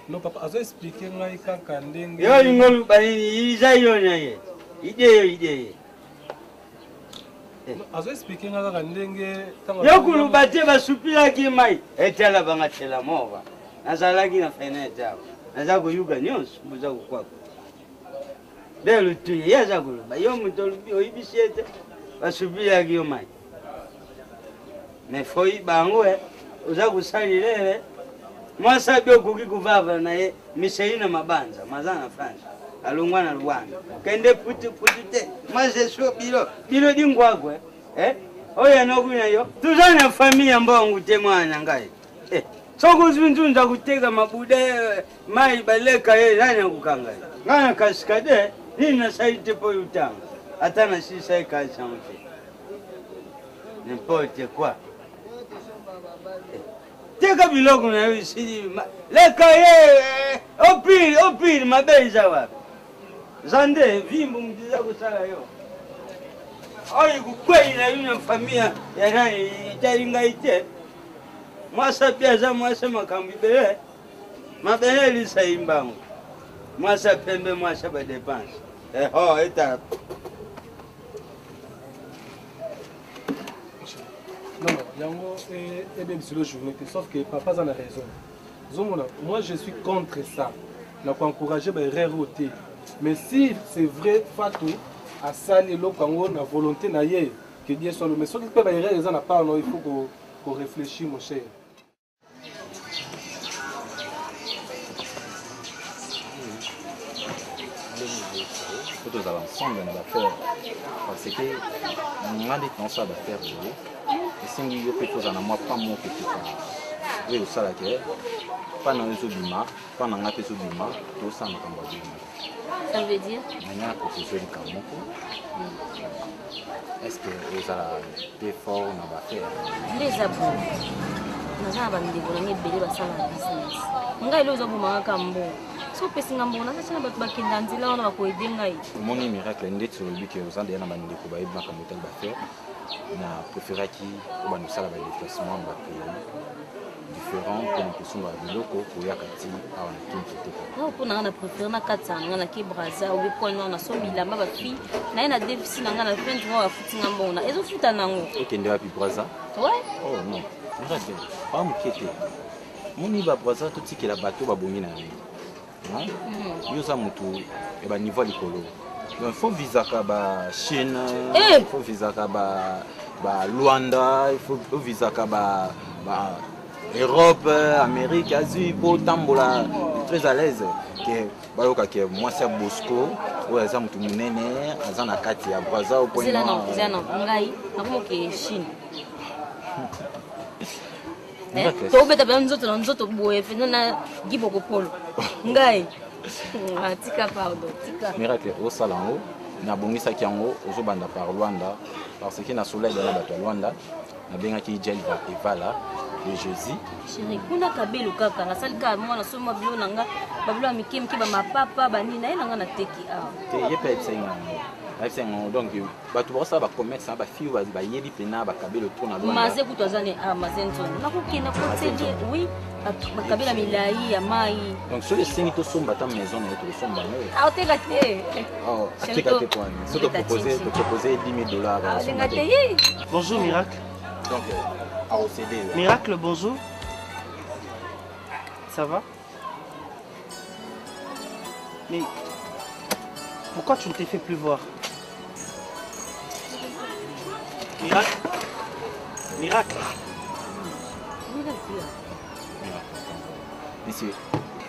Non, papa, as expliqué ngai kaka ndenge. Yo ingolu bani iza yo nyaye. Ide. As expliqué ngai kaka ndenge tanga. Yo kulubate basupila ki mai. Etala banga tela mova. Nazala ki na fenêtre. Naza ko yuga nyos buza ko kwako. Delo tu yaza kuluba. Yo mutolu bi oyibisiete. basupilaki yo mai me foi bango uza kusalilele mwasa bio kuki kuvava naye Micheline Mabanza mazana France alungwa na Rwanda kende puti te maze so bilo dingwagwe oya nokunya yo tuzana familia mbongo temwana ngai soko zvinzunza kuteka mabude mai baleka zanya kukanga ngana kaskade nina saite po utanga atana si sai ka chante n'importe quoi teka biloko na yo sidi leka opiri mabeza wapi zande vimbo mdiza kusala yo oyi kukweli na yuna familia ya nani italinga ite mwasa piaza mwasa makambi bele mabele lisa imbangu mwasa pembe mwasa ba dépense eta non yango et bien sur le journée sauf que papa en a raison zomona moi je suis contre ça na encourager ba reroter mais si c'est vrai Fatou à sali lokango na volonté na ye que Dieu soit le mais ceux qui peuvent errer les en a pas non il faut qu'on réfléchisse mon cher. Tous ensemble on va faire parce que on a des temps ça va faire et si nous y quelque chose en moi pas mon petit pas oui ça la guerre pas dans les obima pas dans la question obima tout ça ça veut dire on a proposition du Kamoko est-ce que vous avez des forts on va faire les abos nous avons des bonnes belles basala business ngai lo zabuma kambo so pesinga mbona sasa na bakenda nzila wana bakoide ngai moni miracle ndetso biki uzande yana bandi ko bayiba kamotel ba faire na préférer qui ba nous sala ba déplacement ba différent comme que sont ba biloko ko yakati awana kinti na ko na préférer na katanga na ki braza ou ko na so bilamba ba fi na ina déficit na ngana friend wa futinga mbona ezo futa nango okende wapi braza ouais oh non miracle pas mukete moni ba braza tout ce qui la bateau ba bongi na yoza mutu e ba niveau likolo donc faut visa ka ba Chine faut visa ka ba Luanda il faut visa ka ba Europe Amérique Asie pour tambola très à l'aise que baloka que moi c'est Bosco ou eza mutu munene azana kati ya braza au point non ngai nakomoke Chine tobeta bya nzoto boye fena na giboko polo ngai tika pardon tika miracle au salango na bongisa kiango ozobanda par Rwanda parce que na soleil na bato Rwanda na benga ki gel va evala le jeudi chérie kuna kabelo kaka na salika mwana soma bilo nanga babilo mikimki ba mapapa bani na ina ngana teki te yepe tsenga donc bato ba ba commerce ba fi ba yebi pena ba kabelo tourna Rwanda maze kutwazane mazenzo na kukina kotedi oui bakabela milai ya mai donc sur les 5 to somba ta maison na to somba ah oteka te oh oteka te quoi so te proposer $10,000 bonjour Miracle donc à OCD Miracle bonjour ça va mais pourquoi tu ne t'es fait plus voir Miracle Miracle Monsieur,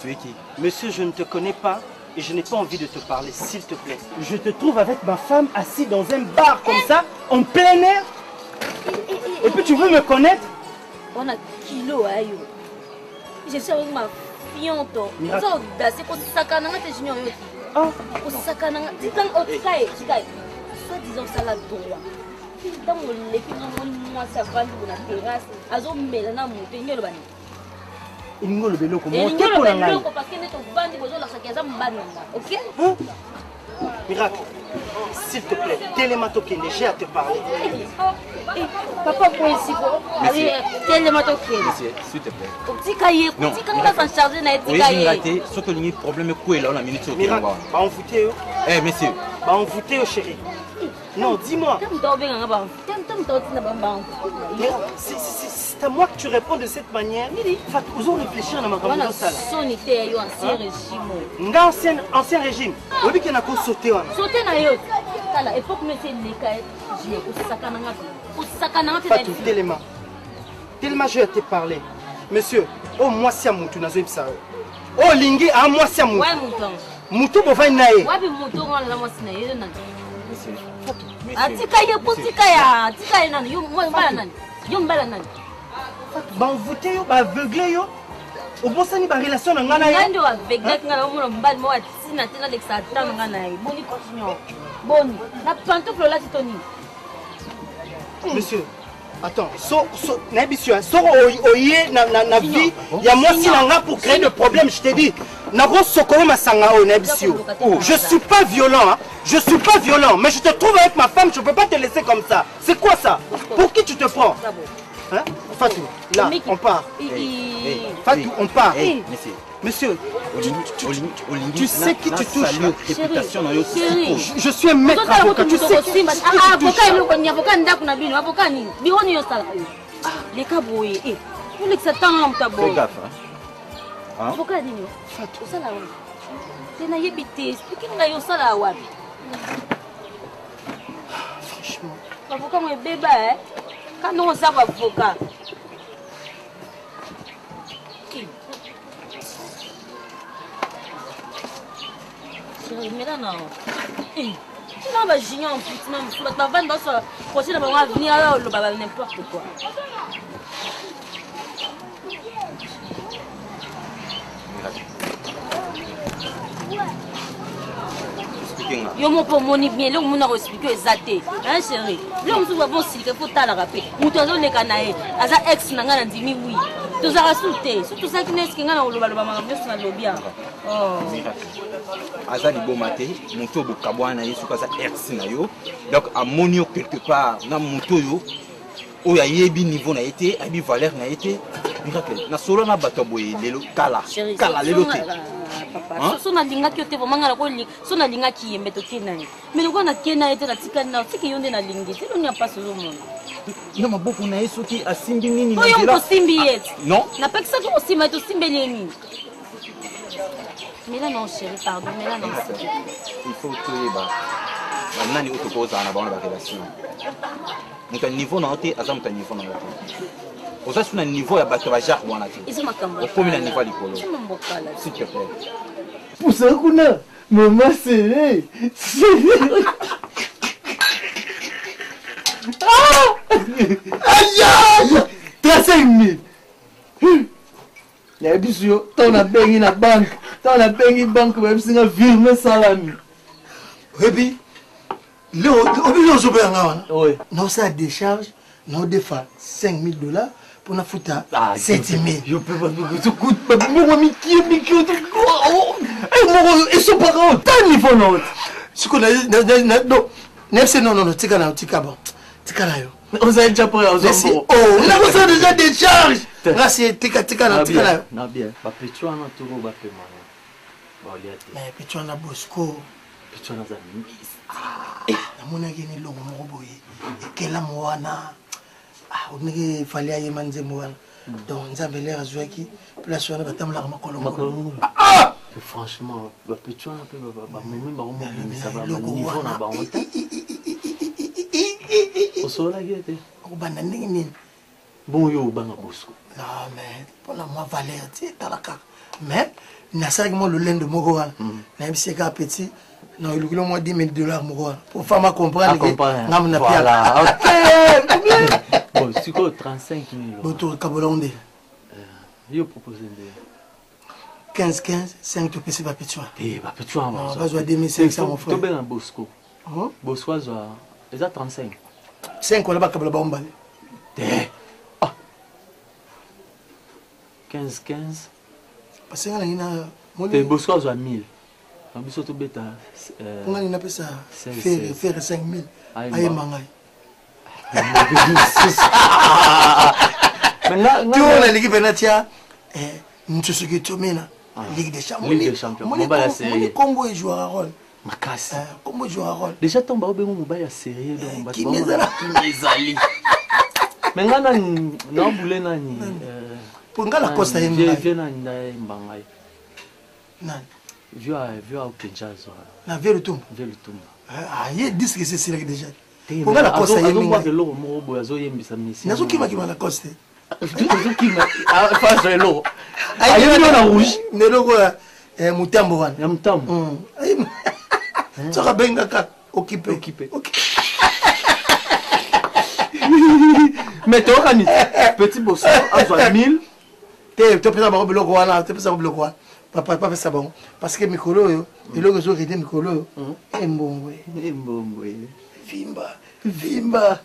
tu es qui? Monsieur, je ne te connais pas et je n'ai pas envie de te parler, s'il te plaît. Je te trouve avec ma femme assis dans un bar comme ça, en plein air. Et puis tu veux me connaître? On a kilo ayo. Je suis avec ma fiante. Ça audace ko sakana ngate junior yo. Ah, ko sakana ngate tan okai, chikai. Soit disant ça la droit. Dans mon lepi moi ça va na terrasse, azo mela na moto ngelo bani. Ingolo beloko mo te ko na ngai. Parce que neto bandi bozo la sakaza mbanda. OK? Miracle. S'il te plaît, télématokende, j'ai à te parler. Papa pour ici allez télématokende. Monsieur, s'il te plaît. Petit cahier, petit quand on s'en charger na petit cahier. Oui, j'ai raté, ce que le problème quoi là on a minute au Miracle. Ba on fouté. Eh monsieur. Ba on fouté chérie. Non, dis-moi. C'est à moi que tu réponds de cette manière. Vous allez réfléchir à ma ancien régime. Oui, qu'il y a sauté. Sauté na yo. Kala époque mais c'est les Junior, Osakana, Fatou, tellement. Tellement je vais te parler. Monsieur, oh moi c'est à Moutou, nazo ipsa. Oh lingi, à moi c'est à Moutou. Ouais, Mouton. Moutou bova nae. Ouais, mais Mouton, on l'a moissé nae. Ah, tika ya pour tika ya nani. Yo mbala nani. Ban voté yo, ba aveuglé yo. Au bon sani ba relation na ngana yo. Ngando aveuglé ngana mo mbala mo atina tena de ça tana ngana yo. Boni continue. Boni. Na pantoufle là titoni. Monsieur, attends, na vie, il y a moi si pour créer des problèmes, je t'ai dit. Je suis pas violent, hein. Je suis pas violent, mais je te trouve avec ma femme, je peux pas te laisser comme ça. C'est quoi ça? Pour qui tu te prends? Hein? Fatou, là, on part. Fatou, on part. Monsieur, tu sais qui tu touches. Je suis un maître avocat. Tu sais qui tu touches. Mais là, non. Non, bah, j'ai un petit peu. Tu vas t'avancer dans ce prochain, on va venir là, le baba, n'importe quoi. Yo mon pour mon bien, là on a expliqué exacté. Hein chérie. Là on va bon si que faut ta la rappeler. Mutozo le kanae. Aza ex nanga na dimi oui. Tous a rasulté. Surtout ça qui n'est ce qui nga na loba loba manga bien sur le bien. Oh. Aza li bo maté, moto bo kabwana yesu kaza ex na yo. Donc à monio quelque part na moto yo. O ya yebi niveau na été, abi valeur na été. Miracle. Na solo na bato boye lelo kala. Kala lelo te. Papa, so na linga ki ote vraiment na ko li, so na linga ki yembe to kena. Mais le ko na kena ete na tika na, tiki yonde na lingi. C'est n'y a pas ce monde. Yo maboko na yesu ki asimbi nini na dela. Oyo simbi yet. Non. Na pas que ça ko simba to simbeli nini. Mais là non chérie, pardon, mais là non. Il faut que ba. Nani utokoza na ba na relation. Muta niveau na ote aza muta niveau na ote. Oza sur un niveau ya bato ba Jacques wana ti. Ils sont makamba. Au premier niveau likolo. S'il te plaît. Pour ça kuna maman c'est ah! Aïe! 35 000. Ya biso yo, tona bengi na banque. Tona bengi banque ba bisinga virement salami. Rebi. Léo, obi zo be nga wana. Oui. Non ça décharge, non défa $5 000 pour na futa 7 000. Je peux pas tout coûte moi miki et son parent tant niveau non. Ce qu'on a non. Non, tika na tika bon. Tika na yo. On a déjà pris aux hommes. Oh, on a déjà des charges. Là c'est tika na tika na yo. Na bien, ba petu ana turo ba pe mwana. Ba liate. Mais petu na Bosco. Petu na zami. Na mona gini longo mo boye. Ekela mwana. Ah, on est fallait aller manger moi. Donc nzambe l'air azwaki place wana batamla makolo. Ah! Franchement, ba petu ana pe ba même ba mo ça va niveau na ba honte. Osola gete. O bana nini? Bon yo banga Bosco. Non mais pour la moi valeur ti talaka. Mais na ça que moi le lend de moko wana. Na bisi ka petit. Non, il a moins $10 000 pour faire ma comprendre. Voilà, ok. Bon, c'est quoi 35 000? Boto Kabolonde. Je propose 15, 5 tu peux se battre. Eh, bah, tu vois, on va jouer 2500 mon frère. Tu es bien en Bosco. Bosco, ils ont 35. 5 on a pas Kabolomba. 15. Parce que là, il y a Bosco, ils ont 1000. Abiso to beta on a une appelle ça faire 5 000 aïe mangai tu on a l'équipe natia nous ce que tu mena Ligue des Champions mobile série Congo il joue un rôle makasi Congo joue un rôle déjà tomba au bengo mobile série donc kimezali mais ngana na boule nani pour ngala Costa yemba viena ndai mbangai nani vieux au Kinshasa. Na vieux le tombe. Vieux le tombe. Ah, il y a 10 que c'est déjà. Ponga la kosa ye minga. Eloko moko boye azoyembisa Messi. Nazokima Lacoste. Azokima face eloko. Ayo na rouge. Neloko mutambo wana. Ya mutambo. Soka benga ka occupé. Mais tu organises petit boss azwa 1000. Tu pesa ba biloko wana, tu pesa ba biloko wana. Papa pesa ba parce que mikolo yo, eloko zo rete mikolo yo. Embongwe. Vimba.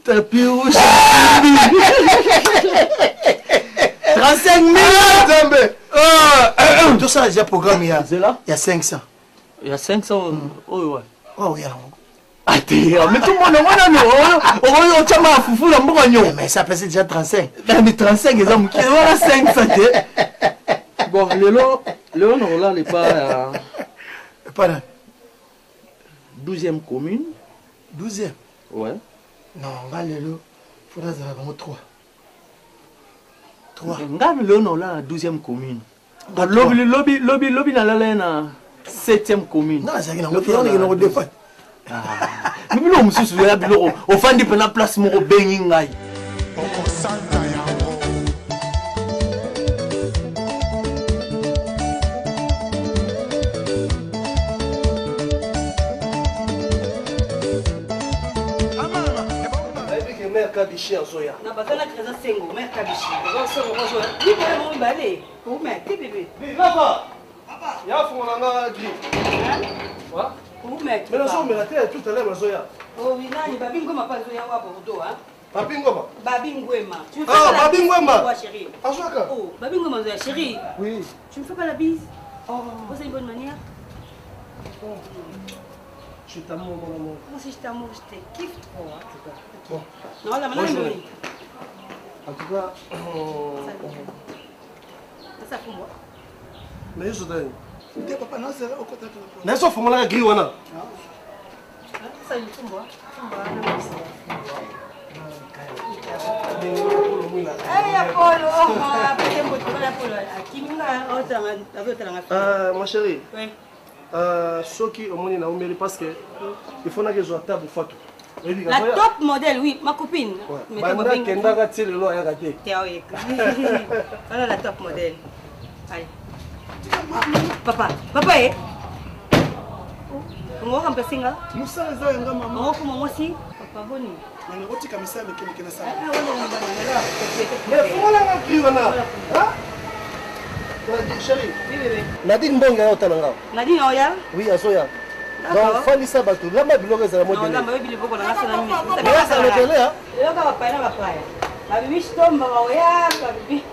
Tapis rouge. 35 000 Zambe. Tout ça déjà programme il y a 500. Il y a 500 ouais. Oh yeah. Attends, mais tout le monde on tient ma foufou la mbokanyo. Mais ça passe déjà 35. Mais 35 ils ont voilà 500. Bon, le on là les pas pas 12e commune. 12e. Ouais. Non, on va le faudra vraiment 3. Ngam le on là 12e commune. Lobby na la 7e commune. Non, c'est on est défait. Mais bilo mususu ya bilo ofandi pena place moko bengi ngai. Mère Kabichi en Zoya. Na bazala kreza sengo, mère Kabichi. Bazala sengo Zoya. Ni bale mo bale. O mère, ti bébé. Papa. Ya fona nga gri. Wa? O mère. Mais non, mais la tête tout à l'heure Zoya. Oh oui, nani babingo ma pas Zoya wa Bordeaux hein. Babingoma. Babingwema. Tu me fais Ah, pas la Babingwema. bise, chérie. Azoka. Oh, Babingwema Zoya chérie. Oui. Tu me fais pas la bise. Oh, c'est une bonne manière. Je t'amour mon amour. Moi si je t'amour, je te kiffe trop hein. Bon. Non, la malade Bonjour. oui. En tout cas, Ça pour moi. mais je donne. Papa non c'est au côté. Mais sauf moi la gri wana. Ça il pour moi. Apollo, ma chérie. Oui. Soki au monde na omeli parce que il faut na que zo table photo. La top modèle, oui, ma copine. Bah na kenda ka tile lo ya ka te. Voilà la top modèle. Allez. Papa, eh. On va remplacer là. Moussa eza nga maman. On va comment moi aussi. Papa boni. Na ngoti kamisa mekele kena sa. Mais voilà la gri wana. Hein? Chérie. Oui bébé. Nadine Mbonga ya otananga. Nadine oya? Oui, asoya. Donc fali sabatu lama biloko ezala modèle. Non, lama biloko na ngasa na mimi. Mais ça le télé hein. Yoka bapana bapaya. Babibi shitomba oya, babibi.